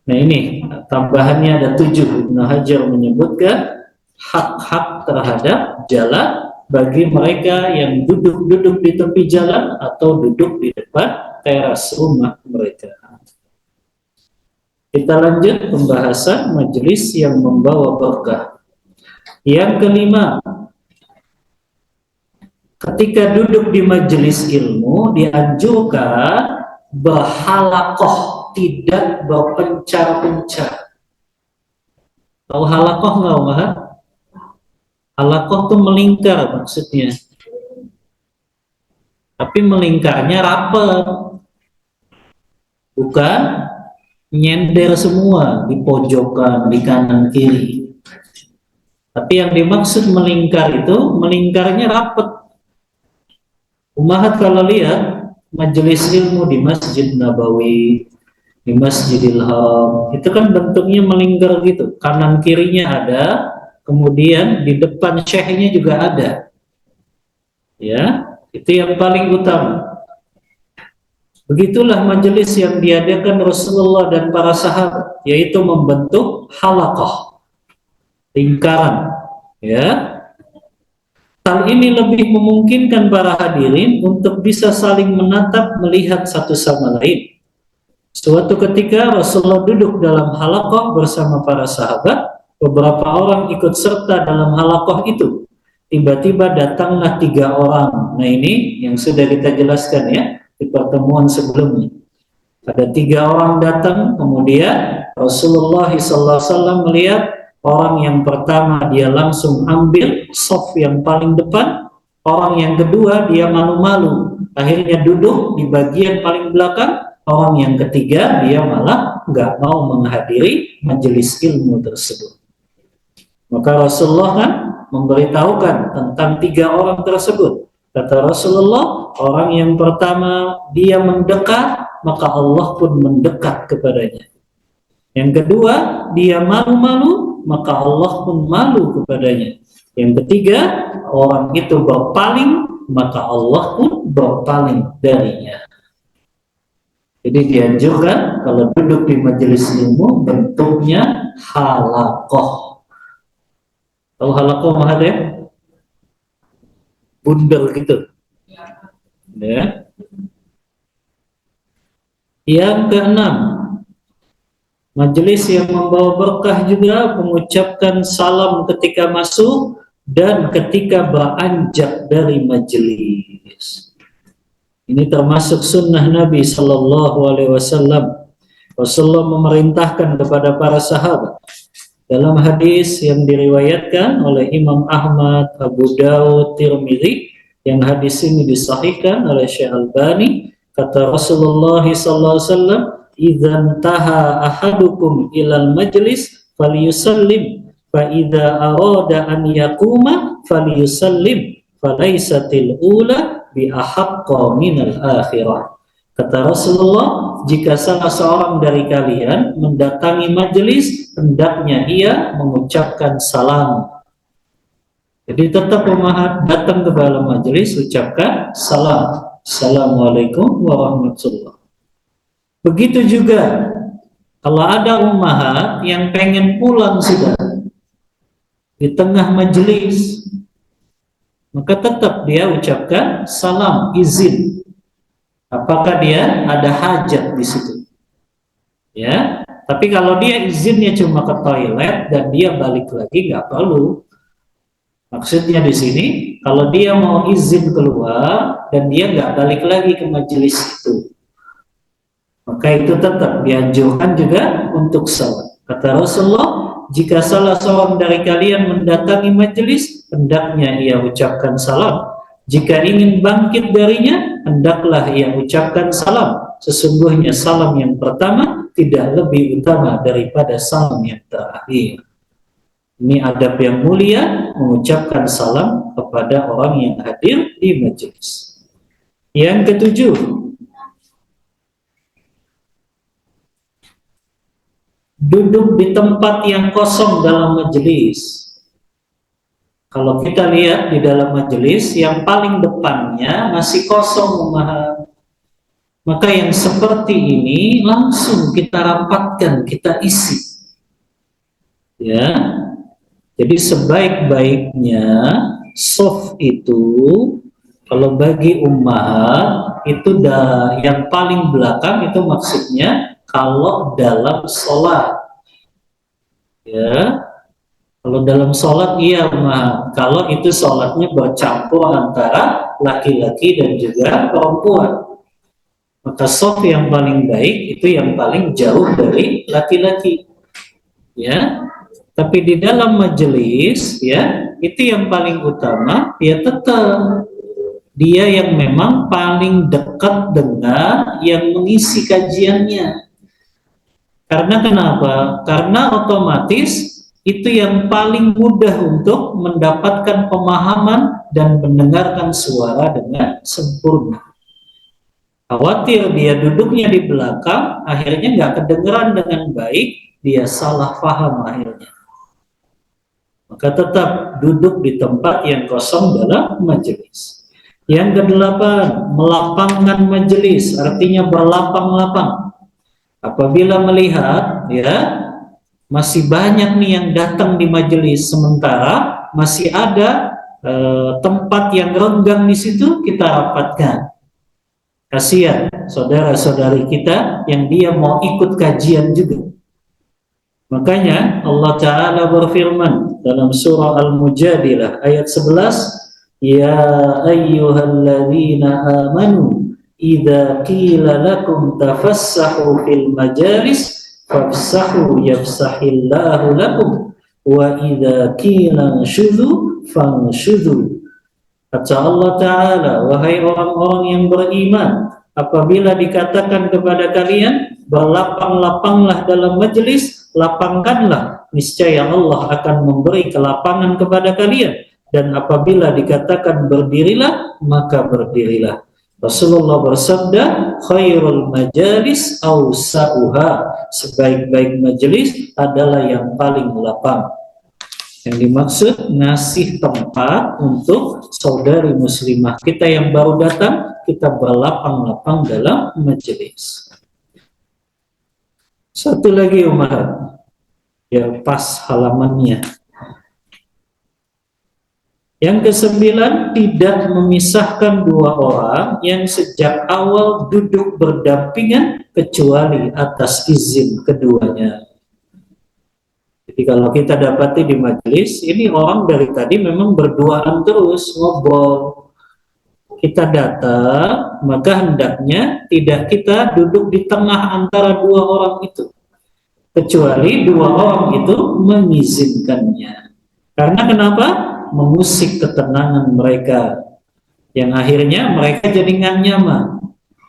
Nah ini tambahannya ada 7. Ibnu Hajar menyebutkan hak-hak terhadap jalan bagi mereka yang duduk-duduk di tepi jalan atau duduk di depan teras rumah mereka. Kita lanjut pembahasan majelis yang membawa berkah. Yang kelima, ketika duduk di majelis ilmu dianjurkan berhalaqah, tidak berpencar-pencar. Tahu halaqah nggak, Umar? Halaqah itu melingkar maksudnya. Tapi melingkarnya rapat. Bukan nyender semua di pojokan, di kanan kiri. Tapi yang dimaksud melingkar itu melingkarnya rapat. Ummahat kalau lihat majelis ilmu di Masjid Nabawi, di Masjidil Haram, itu kan bentuknya melingkar gitu. Kanan kirinya ada, kemudian di depan syekhnya juga ada. Ya, itu yang paling utama. Begitulah majelis yang diadakan Rasulullah dan para sahabat, yaitu membentuk halaqah, lingkaran, ya. Hal ini lebih memungkinkan para hadirin untuk bisa saling menatap melihat satu sama lain. Suatu ketika Rasulullah duduk dalam halaqah bersama para sahabat, beberapa orang ikut serta dalam halaqah itu. Tiba-tiba datanglah 3 orang. Nah, ini yang sudah kita jelaskan ya di pertemuan sebelumnya. Ada 3 orang datang, kemudian Rasulullah SAW melihat orang yang pertama dia langsung ambil shaf yang paling depan, orang yang kedua dia malu-malu, akhirnya duduk di bagian paling belakang, orang yang ketiga dia malah nggak mau menghadiri majelis ilmu tersebut. Maka Rasulullah kan memberitahukan tentang 3 orang tersebut. Kata Rasulullah, orang yang pertama dia mendekat, maka Allah pun mendekat kepadanya. Yang kedua, dia malu-malu, maka Allah pun malu kepadanya. Yang ketiga, orang itu berpaling, maka Allah pun berpaling darinya. Jadi dianjurkan kalau duduk di majelis ilmu bentuknya halaqah. Tahu halaqah mahal ya? Bundel gitu. Ya. Yang keenam, majelis yang membawa berkah juga mengucapkan salam ketika masuk dan ketika beranjak dari majelis. Ini termasuk sunnah Nabi Sallallahu Alaihi Wasallam. Rasulullah memerintahkan kepada para sahabat dalam hadis yang diriwayatkan oleh Imam Ahmad, Abu Dawud, Tirmidzi, yang hadis ini disahihkan oleh Syekh Albani. Kata Rasulullah Sallallahu Alaihi Wasallam, "Idzan taha ahadukum ilal majlis falyusallim, fa idza arada an yaquma falyusallim, falaisatil ula bi ahaqqa minal akhirah." Kata Rasulullah, jika salah seorang dari kalian mendatangi majelis, hendaknya ia mengucapkan salam. Jadi tetap datang ke dalam majelis, ucapkan salam. Assalamualaikum warahmatullahi wabarakatuh. Begitu juga kalau ada ummahat yang pengen pulang sudah di tengah majelis, maka tetap dia ucapkan salam, izin. Apakah dia ada hajat di situ? Ya, tapi kalau dia izinnya cuma ke toilet dan dia balik lagi, nggak perlu. Maksudnya di sini, kalau dia mau izin keluar dan dia nggak balik lagi ke majelis itu, maka itu tetap dianjurkan juga untuk salat. Kata Rasulullah, jika salah seorang dari kalian mendatangi majelis, hendaknya ia ucapkan salam. Jika ingin bangkit darinya, hendaklah ia ucapkan salam. Sesungguhnya salam yang pertama tidak lebih utama daripada salam yang terakhir. Ini adab yang mulia, mengucapkan salam kepada orang yang hadir di majelis. Yang ketujuh, duduk di tempat yang kosong dalam majelis. Kalau kita lihat di dalam majelis, yang paling depannya masih kosong, maka yang seperti ini langsung kita rapatkan, kita isi. Ya. Jadi sebaik-baiknya soft itu kalau bagi ummahat itu yang paling belakang itu maksudnya kalau dalam sholat. Ya, kalau dalam sholat iya ummahat. Kalau itu sholatnya bercampur antara laki-laki dan juga perempuan, maka soft yang paling baik itu yang paling jauh dari laki-laki. Ya. Tapi di dalam majelis, ya, itu yang paling utama, ya tetap dia yang memang paling dekat dengan yang mengisi kajiannya. Karena kenapa? Karena otomatis itu yang paling mudah untuk mendapatkan pemahaman dan mendengarkan suara dengan sempurna. Khawatir dia duduknya di belakang, akhirnya nggak kedengeran dengan baik, dia salah paham akhirnya. Maka tetap duduk di tempat yang kosong dalam majelis. Yang kedelapan, melapangkan majelis, artinya berlapang-lapang. Apabila melihat, ya, masih banyak nih yang datang di majelis, sementara masih ada tempat yang renggang di situ kita rapatkan. Kasihan saudara-saudari kita yang dia mau ikut kajian juga. Makanya Allah Ta'ala berfirman dalam surah Al-Mujadilah ayat 11, Ya ayyuhalladzina amanu idza qila lakum tafassahu fil majalis fafsahu yafsahillahu lakum wa idza qila anshudhu fanshudhu. Kata Allah Ta'ala, wahai orang-orang yang beriman, apabila dikatakan kepada kalian, berlapang-lapanglah dalam majelis, lapangkanlah, niscaya Allah akan memberi kelapangan kepada kalian. Dan apabila dikatakan berdirilah, maka berdirilah. Rasulullah bersabda, khairul majalis awsa'uha, sebaik-baik majelis adalah yang paling lapang. Yang dimaksud ngasih tempat untuk saudari muslimah kita yang baru datang, kita berlapang-lapang dalam majelis. Satu lagi Umar, ya pas halamannya. Yang kesembilan, tidak memisahkan dua orang yang sejak awal duduk berdampingan kecuali atas izin keduanya. Jadi kalau kita dapati di majelis, ini orang dari tadi memang berduaan terus, ngobrol. Kita datang, maka hendaknya tidak kita duduk di tengah antara dua orang itu. Kecuali dua orang itu mengizinkannya. Karena kenapa? Mengusik ketenangan mereka. Yang akhirnya mereka jadi nggak nyaman.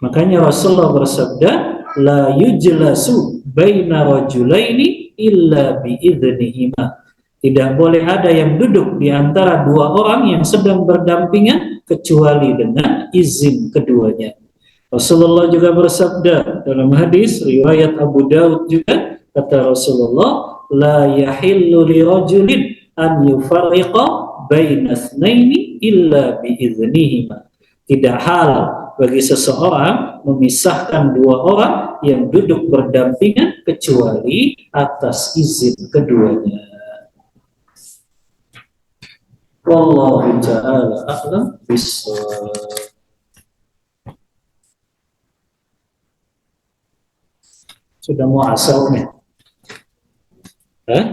Makanya Rasulullah bersabda, La yujlasu baina rajulaini illa biidznihima. Tidak boleh ada yang duduk di antara dua orang yang sedang berdampingan kecuali dengan izin keduanya. Rasulullah juga bersabda dalam hadis riwayat Abu Daud juga, kata Rasulullah, la yahillu li rajulin an yufarriqa baina itsnaini illa biidznihima. Tidak halal bagi seseorang memisahkan dua orang yang duduk berdampingan kecuali atas izin keduanya. Wallahu ta'ala a'lam bishawab. Sudah mau asalnya? 15?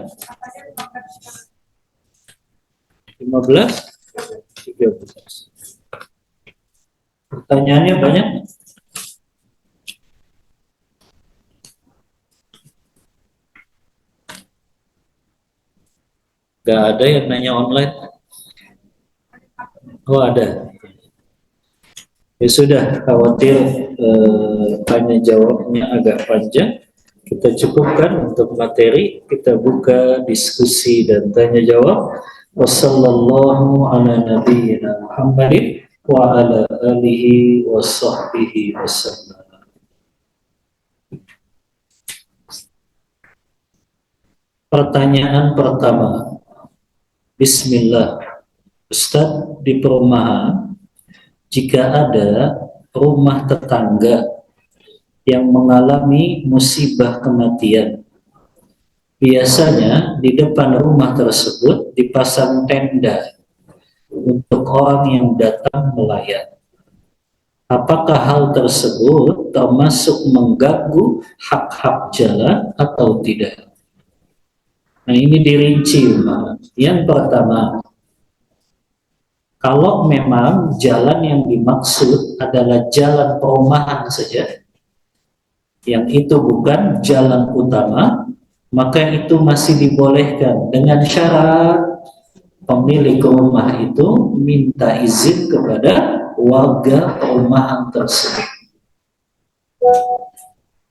13. Pertanyaannya banyak? Gak ada yang nanya online? Oh ada. Ya sudah, khawatir tanya jawabnya agak panjang, kita cukupkan untuk materi, kita buka diskusi dan tanya jawab. Wassallallahu ala nabiyyina Muhammadin wa ala alihi wa sahbihi wasallam. Pertanyaan pertama. Bismillah. Ustaz, di perumahan jika ada rumah tetangga yang mengalami musibah kematian, biasanya di depan rumah tersebut dipasang tenda untuk orang yang datang melayat. Apakah hal tersebut termasuk mengganggu hak-hak jalan atau tidak? Nah, ini dirinci. Yang pertama, kalau memang jalan yang dimaksud adalah jalan perumahan saja, yang itu bukan jalan utama, maka itu masih dibolehkan dengan syarat pemilik rumah itu minta izin kepada warga perumahan tersebut.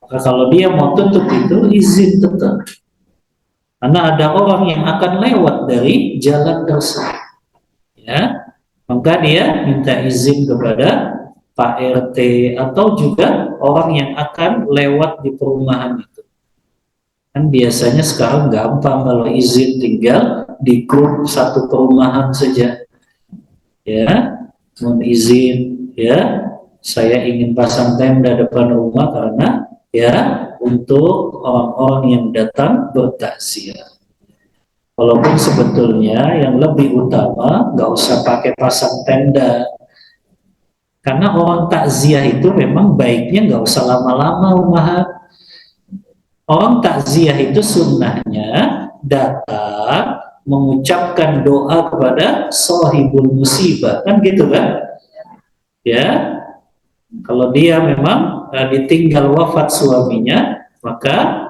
Maka kalau dia mau tutup itu izin tetap, karena ada orang yang akan lewat dari jalan tersebut, ya, maka dia minta izin kepada Pak RT atau juga orang yang akan lewat di perumahan itu. Kan biasanya sekarang gampang kalau izin, tinggal di grup satu perumahan saja, ya, mohon izin, ya, saya ingin pasang tenda depan rumah karena ya untuk orang-orang yang datang bertakziah. Walaupun sebetulnya yang lebih utama nggak usah pakai pasang tenda, karena orang takziah itu memang baiknya nggak usah lama-lama umahat. Orang takziah itu sunnahnya datang mengucapkan doa kepada sahibul musibah, kan gitu kan? Ya, kalau dia memang ditinggal wafat suaminya, maka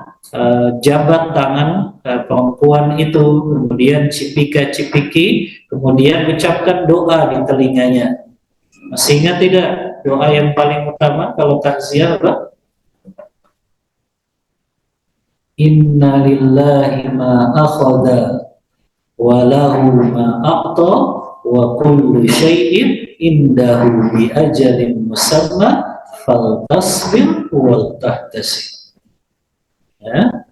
jabat tangan perempuan itu, kemudian cipika-cipiki, kemudian ucapkan doa di telinganya. Masih ingat tidak doa yang paling utama kalau takziah apa? Inna lillahi ma akhadha wa lahu ma a'ta wa kullu syai'in indahu bi ajalin musamma faltasbir wal tahtasib. Ya,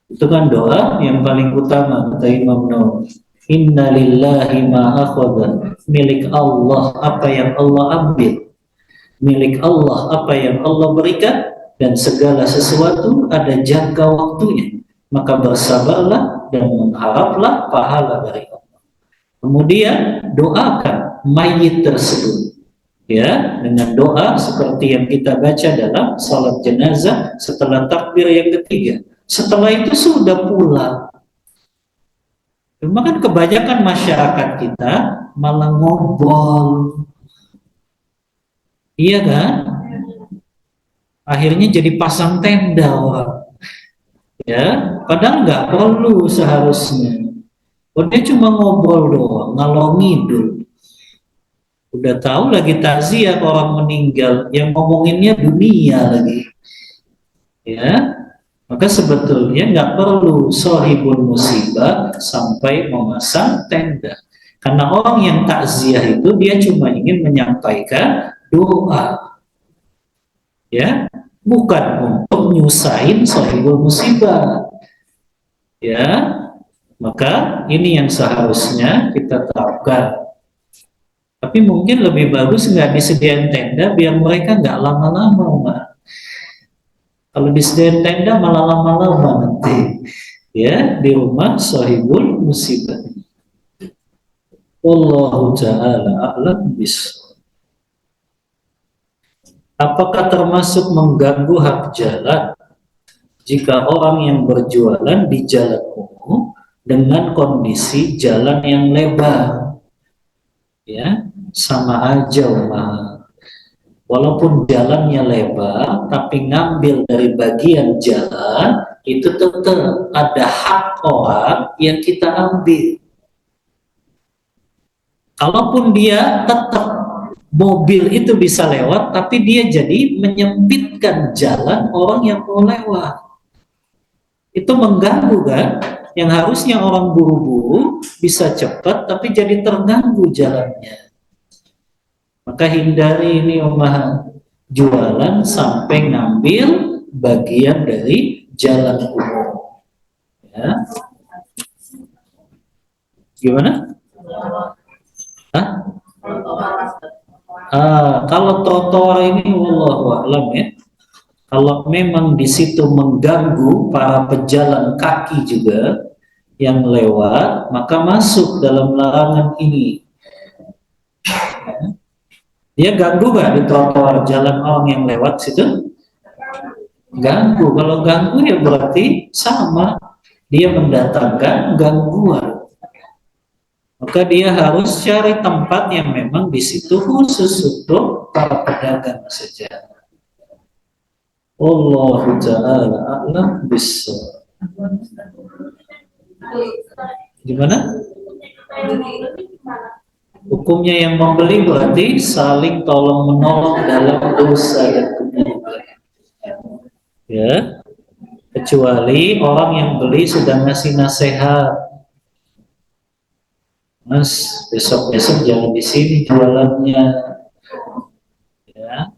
itu kan doa yang paling utama kata Imam Nawawi. Inna lillahi ma akhadha, milik Allah apa yang Allah ambil, milik Allah apa yang Allah berikan, dan segala sesuatu ada jangka waktunya, maka bersabarlah dan mengharaplah pahala dari Allah. Kemudian doakan mayit tersebut, ya, dengan doa seperti yang kita baca dalam salat jenazah setelah takbir yang ketiga. Setelah itu sudah pulang. Cuma kan kebanyakan masyarakat kita malah ngobrol, iya kan? Akhirnya jadi pasang tenda orang, ya, padahal nggak perlu seharusnya. Oh, dia cuma ngobrol doang, ngalor ngidul. Udah tahu lagi takziah orang meninggal, yang ngomonginnya dunia lagi, ya. Maka sebetulnya nggak perlu sahibul musibah sampai memasang tenda, karena orang yang takziah itu dia cuma ingin menyampaikan doa, ya, bukan untuk nyusahin sahibul musibah, ya. Maka ini yang seharusnya kita terapkan. Tapi mungkin lebih bagus nggak disediain tenda biar mereka nggak lama-lama, Mbak. Kalau disediain tenda malah lama-lama nanti, ya, di rumah sahibul musibah. Wallahu ta'ala a'lam bishawab. Apakah termasuk mengganggu hak jalan jika orang yang berjualan di jalan umum dengan kondisi jalan yang lebar? Ya, sama aja, Umar. Walaupun jalannya lebar, tapi ngambil dari bagian jalan, itu tetap ada hak orang yang kita ambil. Kalaupun dia tetap mobil itu bisa lewat, tapi dia jadi menyempitkan jalan orang yang mau lewat. Itu mengganggu kan? Yang harusnya orang buru-buru bisa cepat, tapi jadi terganggu jalannya. Maka hindari ini jualan sampai ngambil bagian dari jalan umum. Ya. Gimana? Hah? Kalau trotoar ini wallahu a'lam, ya. Kalau memang di situ mengganggu para pejalan kaki juga yang lewat, maka masuk dalam larangan ini. Ya. Dia ganggu nggak di trotoar jalan orang yang lewat situ? Ganggu. Kalau ganggu ya berarti sama, dia mendatangkan gangguan. Maka dia harus cari tempat yang memang di situ khusus untuk para pedagang saja. Allahu ta'ala a'lam bishawab. Gimana? Hukumnya yang membeli berarti saling tolong menolong dalam dosa dan kebaikan. Ya, kecuali orang yang beli sudah ngasih nasihat, Mas, besok-besok jangan di sini jualannya. Ya,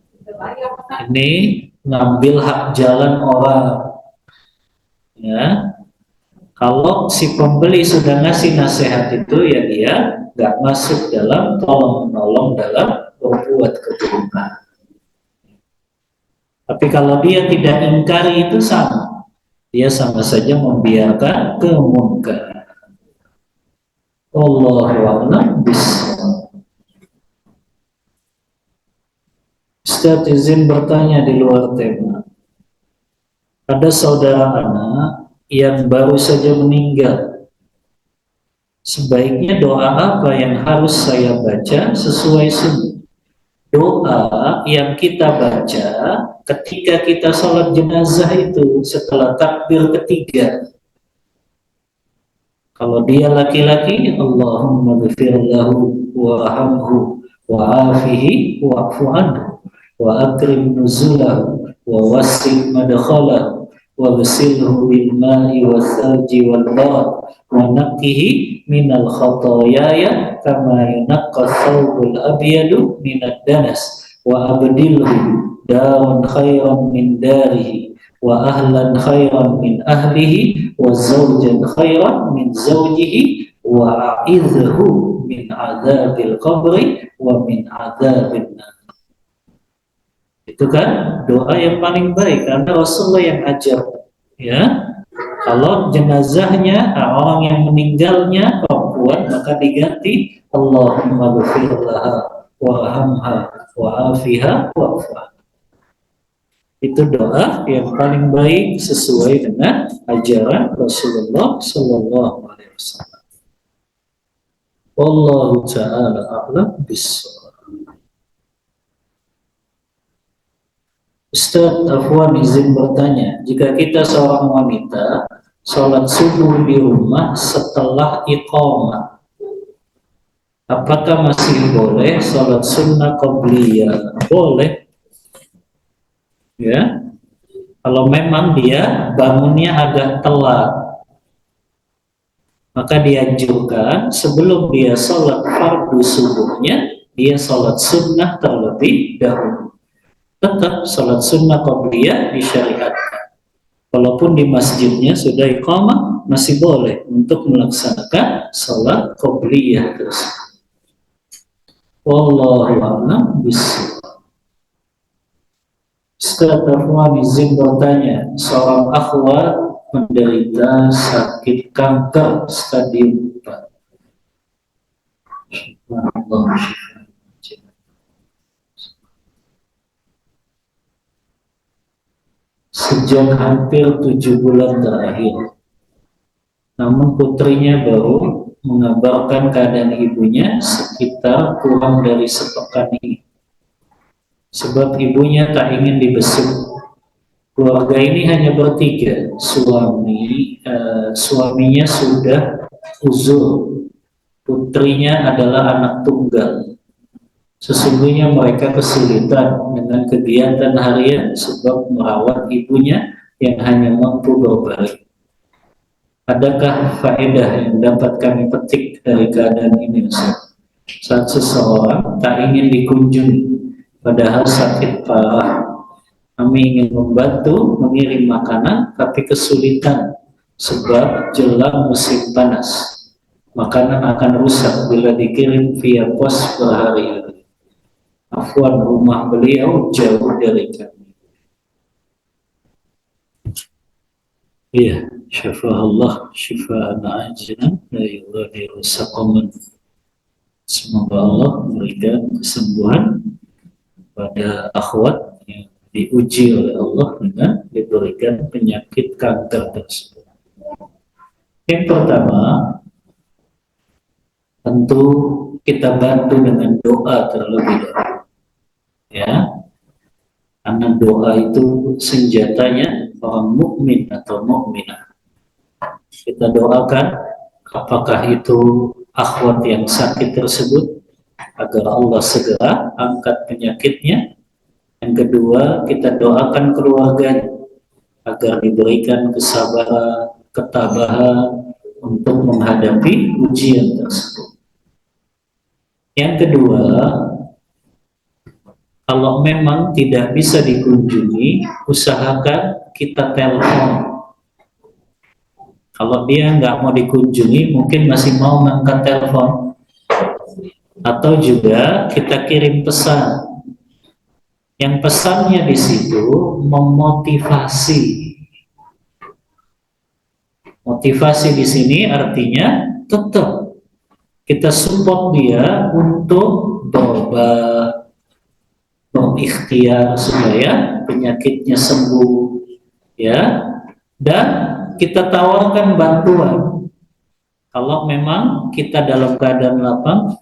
ini ngambil hak jalan orang. Ya, kalau si pembeli sudah ngasih nasihat itu, ya dia nggak masuk dalam tolong menolong dalam berbuat keburukan. Tapi kalau dia tidak ingkari itu sama. Dia sama saja membiarkan kemungkaran. Wallahu a'lam bishawab. Ustaz izin bertanya di luar tema. Ada saudara anak yang baru saja meninggal. Sebaiknya doa apa yang harus saya baca sesuai sunnah? Doa yang kita baca ketika kita sholat jenazah itu setelah takbir ketiga. Kalau dia laki-laki, Allahumma ghfir lahu warhamhu wa'afihi wa'fu anhu wa akrim nuzulahu wa wasi' madkhalahu wa ghasilhu bil ma'i was salji wal barad wa naqqihi minal khataaya kama yunaqqa thawbul abyadu minad danas wa abdilhu dawan khairan min darihi wa ahlan khairan min ahlihi wa zawjan khairan min zawjihi wa a'idhu min adzabil qabri wa min adzabil nar. Itu kan doa yang paling baik karena Rasulullah yang ajar, ya. Kalau jenazahnya orang yang meninggalnya perempuan, maka diganti Allahumma ghfir laha warhamha wa'afiha wa'fu. Itu doa yang paling baik sesuai dengan ajaran Rasulullah Sallallahu Alaihi Wasallam. Wallahu ta'ala a'lam bishawab. Ustaz Afwan izin bertanya, jika kita seorang wanita sholat subuh di rumah setelah iqamah, apakah masih boleh sholat sunnah qabliyah? Boleh, ya. Kalau memang dia bangunnya agak telat, maka dianjurkan sebelum dia sholat fardu subuhnya, dia sholat sunnah terlebih dahulu. Tetap sholat sunnah qabliyah disyariatkan. Walaupun di masjidnya sudah iqamah, masih boleh untuk melaksanakan sholat qabliyah tersebut. Wallahu a'lam bishawab. Ustaz Afwan izin bertanya, seorang akhwat menderita sakit kanker stadium 4. Sejak hampir 7 bulan terakhir. Namun putrinya baru mengabarkan keadaan ibunya sekitar kurang dari sepekan ini. Sebab ibunya tak ingin dibesuk. Keluarga ini hanya bertiga. Suaminya sudah uzur. Putrinya adalah anak tunggal. Sesungguhnya mereka kesulitan dengan kegiatan harian sebab merawat ibunya yang hanya mampu berbaring. Adakah faedah yang dapat kami petik dari keadaan ini, Ustaz? Saat seseorang tak ingin dikunjungi, padahal sakit parah, kami ingin membantu mengirim makanan, tapi kesulitan sebab jelang musim panas. Makanan akan rusak bila dikirim via pos berhari-hari. Afwan, rumah beliau jauh dari kami. Iya, syafa'allah syifa'an ajilan la yughadiru saqaman. Semoga Allah memberikan kesembuhan pada akhwat yang diuji oleh Allah dengan diberikan penyakit kanker tersebut. Yang pertama, tentu kita bantu dengan doa terlebih dahulu. Ya, karena doa itu senjatanya orang mukmin atau mukminah. Kita doakan apakah itu akhwat yang sakit tersebut agar Allah segera angkat penyakitnya. Yang kedua, kita doakan keluarganya agar diberikan kesabaran, ketabahan untuk menghadapi ujian tersebut. Yang kedua, kalau memang tidak bisa dikunjungi, usahakan kita telepon. Kalau dia nggak mau dikunjungi, mungkin masih mau ngangkat telepon. Atau juga kita kirim pesan. Yang pesannya di situ memotivasi. Motivasi di sini artinya tetap kita support dia untuk berobat, berikhtiar supaya penyakitnya sembuh, ya. Dan kita tawarkan bantuan. Kalau memang kita dalam keadaan lapang,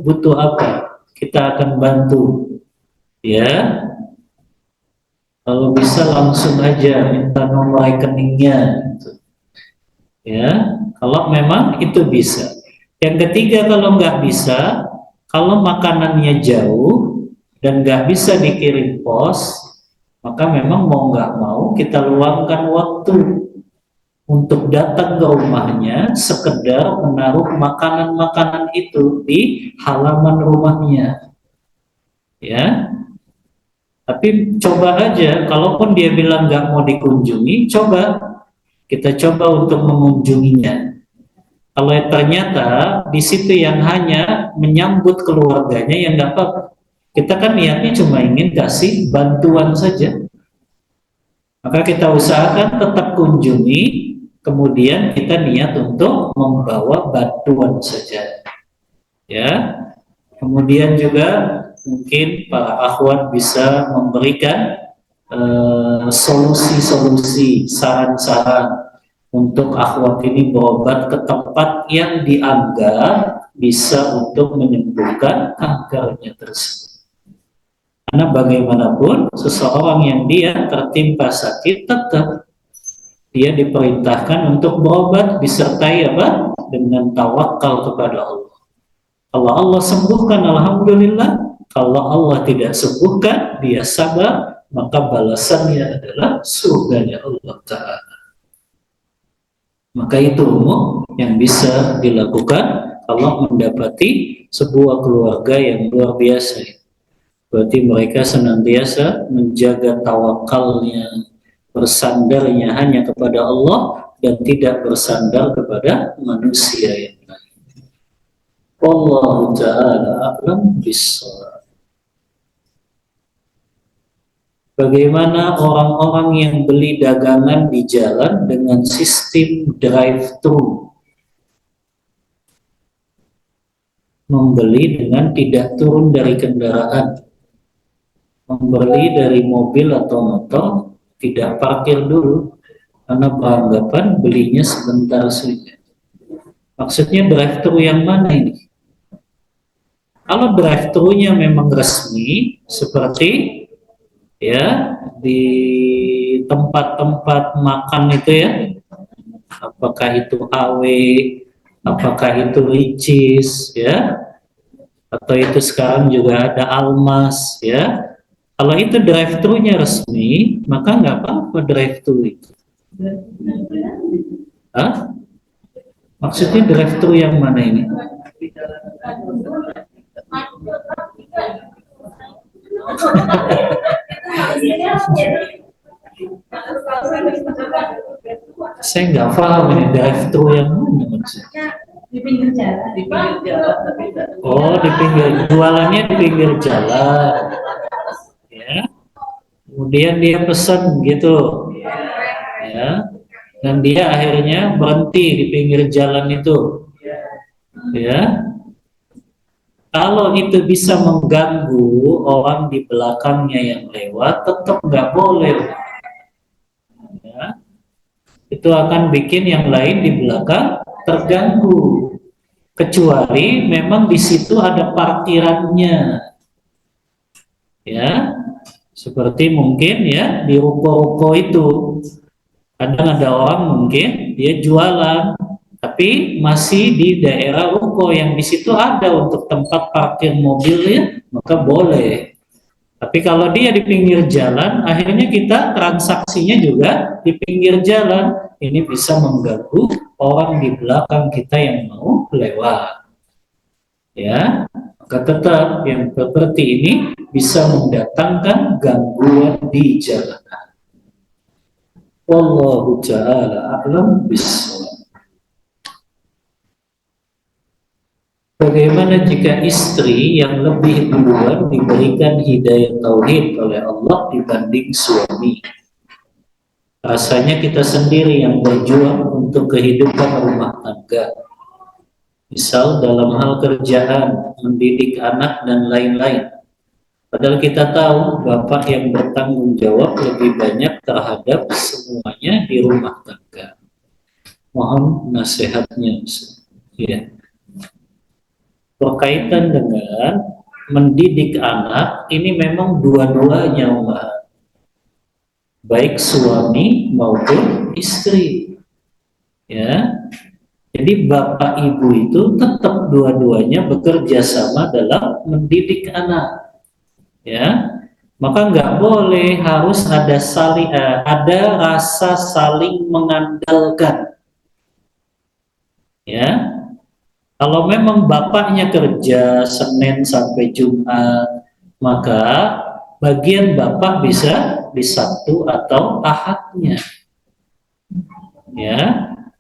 butuh apa? Kita akan bantu, ya. Kalau bisa langsung aja minta nomor rekeningnya, gitu. Ya. Kalau memang itu bisa. Yang ketiga, kalau nggak bisa, kalau makanannya jauh dan nggak bisa dikirim pos, maka memang mau nggak mau kita luangkan waktu untuk datang ke rumahnya, sekedar menaruh makanan-makanan itu di halaman rumahnya, ya. Tapi coba aja, kalaupun dia bilang nggak mau dikunjungi, kita coba untuk mengunjunginya. Kalau ternyata di situ yang hanya menyambut keluarganya, yang nggak apa-apa. Kita kan niatnya cuma ingin kasih bantuan saja. Maka kita usahakan tetap kunjungi, kemudian kita niat untuk membawa bantuan saja. Ya. Kemudian juga mungkin para akhwat bisa memberikan solusi-solusi, saran-saran untuk akhwat ini berobat ke tempat yang dianggap bisa untuk menyembuhkan kankernya tersebut. Karena bagaimanapun seseorang yang dia tertimpa sakit, tetap dia diperintahkan untuk berobat disertai apa? Dengan tawakal kepada Allah. Kalau Allah sembuhkan, alhamdulillah. Kalau Allah tidak sembuhkan, dia sabar, maka balasannya adalah surganya Allah Ta'ala. Maka itu umum yang bisa dilakukan kalau mendapati sebuah keluarga yang luar biasa. Berarti mereka senantiasa menjaga tawakalnya, bersandarnya hanya kepada Allah dan tidak bersandar kepada manusia yang lain. Wallahu ta'ala a'lam bishawab. Bagaimana orang-orang yang beli dagangan di jalan dengan sistem drive-thru, membeli dengan tidak turun dari kendaraan, membeli dari mobil atau motor, tidak parkir dulu, karena beranggapan belinya sebentar saja. Maksudnya drive-thru yang mana ini? Kalau drive-thru-nya memang resmi, seperti ya di tempat-tempat makan itu ya, apakah itu AW, apakah itu Ricis ya, atau itu sekarang juga ada Almas ya. Kalau itu drive-thru-nya resmi, maka nggak apa-apa drive-thru itu. Hah? Maksudnya drive-thru yang mana ini? Saya nggak paham ini drive-thru yang mana maksudnya. Di pinggir jalan. Di pinggir jalan. Oh, di pinggir, jualannya di pinggir jalan. Ya. Kemudian dia pesan gitu. Ya. Dan dia akhirnya berhenti di pinggir jalan itu. Ya. Kalau itu bisa mengganggu orang di belakangnya yang lewat, tetap nggak boleh. Ya. Itu akan bikin yang lain di belakang terganggu. Kecuali memang di situ ada parkirannya. Ya. Seperti mungkin ya di ruko-ruko itu. Kadang ada orang mungkin dia jualan, tapi masih di daerah ruko yang di situ ada untuk tempat parkir mobilnya, maka boleh. Tapi kalau dia di pinggir jalan, akhirnya kita transaksinya juga di pinggir jalan. Ini bisa mengganggu orang di belakang kita yang mau lewat. Ya, maka tetap yang seperti ini bisa mendatangkan gangguan di jalanan. Wallahu ta'ala a'lam bishawab. Bagaimana jika istri yang lebih duluan diberikan hidayah tauhid oleh Allah dibanding suami? rasanya kita sendiri yang berjuang untuk kehidupan rumah tangga. Misal dalam hal kerjaan, mendidik anak dan lain-lain. Padahal kita tahu bapak yang bertanggung jawab lebih banyak terhadap semuanya di rumah tangga. Mohon nasihatnya. Ya. Berkaitan dengan mendidik anak, ini memang dua-duanya, baik suami maupun istri. Ya. Jadi bapak ibu itu tetap dua-duanya bekerja sama dalam mendidik anak. Ya, maka nggak boleh harus ada rasa saling mengandalkan. Ya, kalau memang bapaknya kerja Senin sampai Jumat, maka bagian bapak bisa di Sabtu atau Ahadnya. Ya,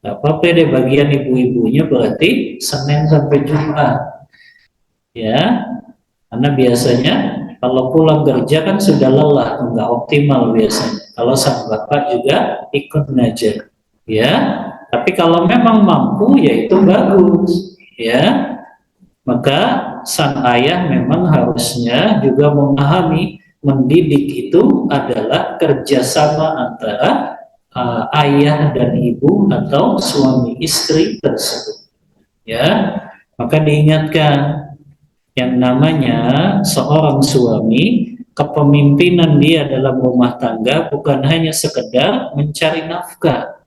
nggak apa-apa deh bagian ibu-ibunya berarti Senin sampai Jumat. Ya, karena biasanya kalau pulang kerja kan sudah lelah, nggak optimal biasanya. Kalau sang bapak juga ikut ngajar, ya. Tapi kalau memang mampu, ya itu bagus, ya. Maka sang ayah memang harusnya juga memahami mendidik itu adalah kerjasama antara ayah dan ibu atau suami istri tersebut, ya. Maka diingatkan yang namanya seorang suami, kepemimpinan dia dalam rumah tangga bukan hanya sekedar mencari nafkah,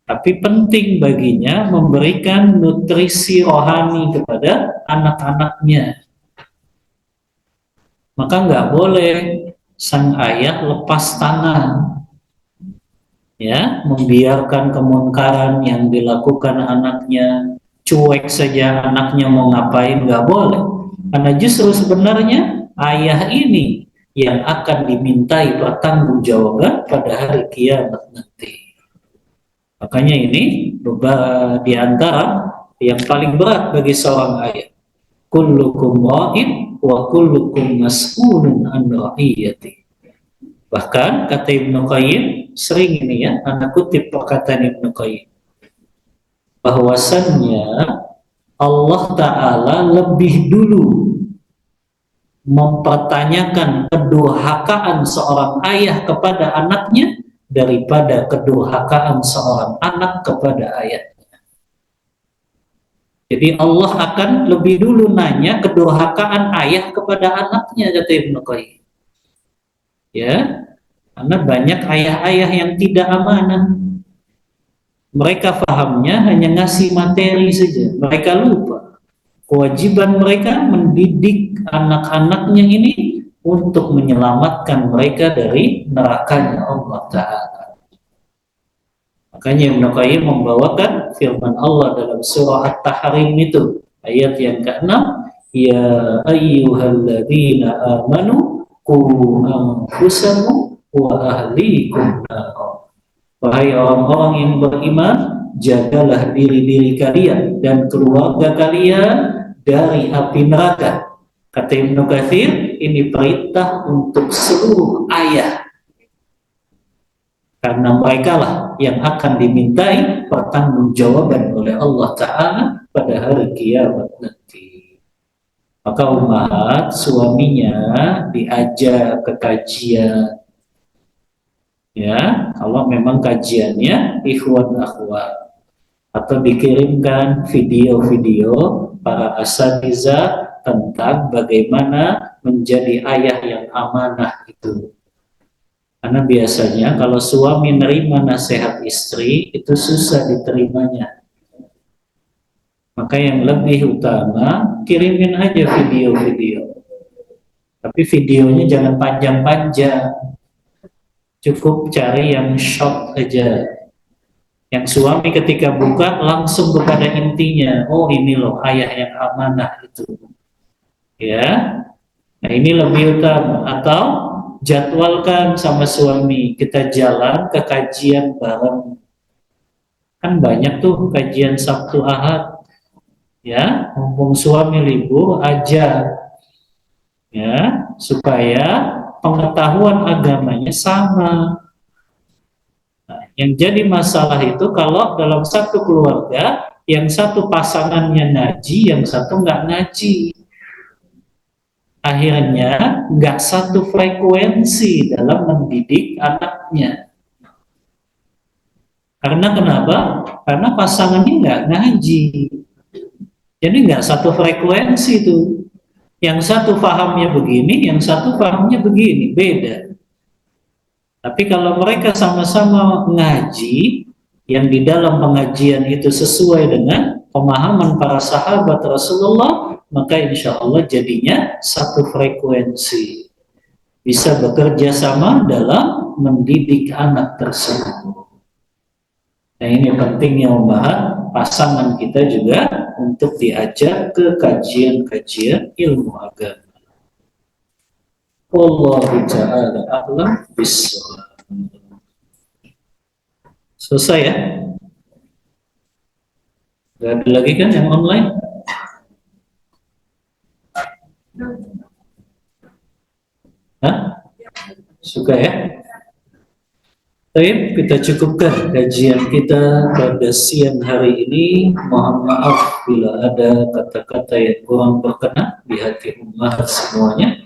tapi penting baginya memberikan nutrisi rohani kepada anak-anaknya. Maka nggak boleh sang ayah lepas tangan, ya, membiarkan kemungkaran yang dilakukan anaknya, cuek saja anaknya mau ngapain, nggak boleh. Karena justru sebenarnya ayah ini yang akan dimintai pertanggungjawaban pada hari kiamat nanti. Makanya ini di antara yang paling berat bagi seorang ayah. Kullukum ra'in wa kullukum mas'ulun an ra'iyati. Bahkan kata Ibnu Qayyim, sering ini ya, anak kutip perkataan Ibnu Qayyim, bahwasannya Allah Ta'ala lebih dulu mempertanyakan kedurhakaan seorang ayah kepada anaknya daripada kedurhakaan seorang anak kepada ayahnya. Jadi Allah akan lebih dulu nanya kedurhakaan ayah kepada anaknya, kata Ibnu Qayyim. Ya, karena banyak ayah-ayah yang tidak amanah. Mereka pahamnya hanya ngasih materi saja. Mereka lupa kewajiban mereka mendidik anak-anaknya ini untuk menyelamatkan mereka dari nerakanya Allah Ta'ala. Makanya Ibnu Qayyim membawakan firman Allah dalam surah At-Tahrim itu, ayat yang ke-6, ya ayyuhalladzina amanu qu anfusakum wa ahlikum nar. Wahai orang-orang yang beriman, jagalah diri-diri kalian dan keluarga kalian dari api neraka. Kata Ibnu Katsir, ini perintah untuk seluruh ayah, karena mereka lah yang akan dimintai pertanggungjawaban oleh Allah Ta'ala pada hari kiamat nanti. Maka ummahat, suaminya diajak ke kajian, ya, kalau memang kajiannya ikhwan akhwat, atau dikirimkan video-video para asatidzah tentang bagaimana menjadi ayah yang amanah itu. Karena biasanya kalau suami nerima nasihat istri itu susah diterimanya. Maka yang lebih utama, kirimin aja video-video. Tapi videonya jangan panjang-panjang. Cukup cari yang short aja. Yang suami ketika buka langsung kepada intinya. Oh, ini loh ayah yang amanah itu. Ya. Nah, ini lebih utama. Atau jadwalkan sama suami, kita jalan ke kajian bareng. Kan banyak tuh kajian Sabtu Ahad. Ya, mumpung suami libur aja. Ya, supaya pengetahuan agamanya sama. Yang jadi masalah itu kalau dalam satu keluarga, yang satu pasangannya ngaji, yang satu nggak ngaji. Akhirnya nggak satu frekuensi dalam mendidik anaknya. Karena kenapa? Karena pasangannya nggak ngaji. Jadi nggak satu frekuensi itu. Yang satu pahamnya begini, yang satu pahamnya begini, beda. Tapi kalau mereka sama-sama ngaji, yang di dalam pengajian itu sesuai dengan pemahaman para sahabat Rasulullah, maka insya Allah jadinya satu frekuensi. Bisa bekerja sama dalam mendidik anak tersebut. Nah, ini pentingnya membahas pasangan kita juga untuk diajak ke kajian-kajian ilmu agama. Wallahu ta'ala a'lam bishawab. Selesai ya? Gak ada lagi kan yang online? Hah? Suka ya? Baik, kita cukupkan kajian kita pada siang hari ini. Mohon maaf bila ada kata-kata yang kurang berkenan di hati umat semuanya.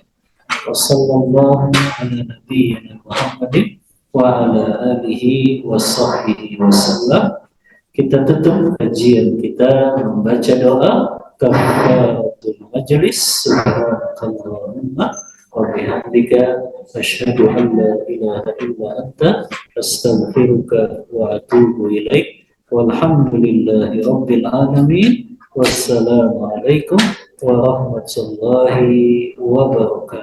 Wassallallahu ala nabiyyina Muhammadin wa ala alihi wa sahbihi wasallam. Kita tutup kajian kita membaca doa kafaratul majlis. Subhanakallahumma wa bihamdika asyhadu an la ilaha illa anta astaghfiruka wa atubu ilaik. Walhamdulillahi rabbil alamin. Wassalamu alaikum warahmatullahi wabarakatuh.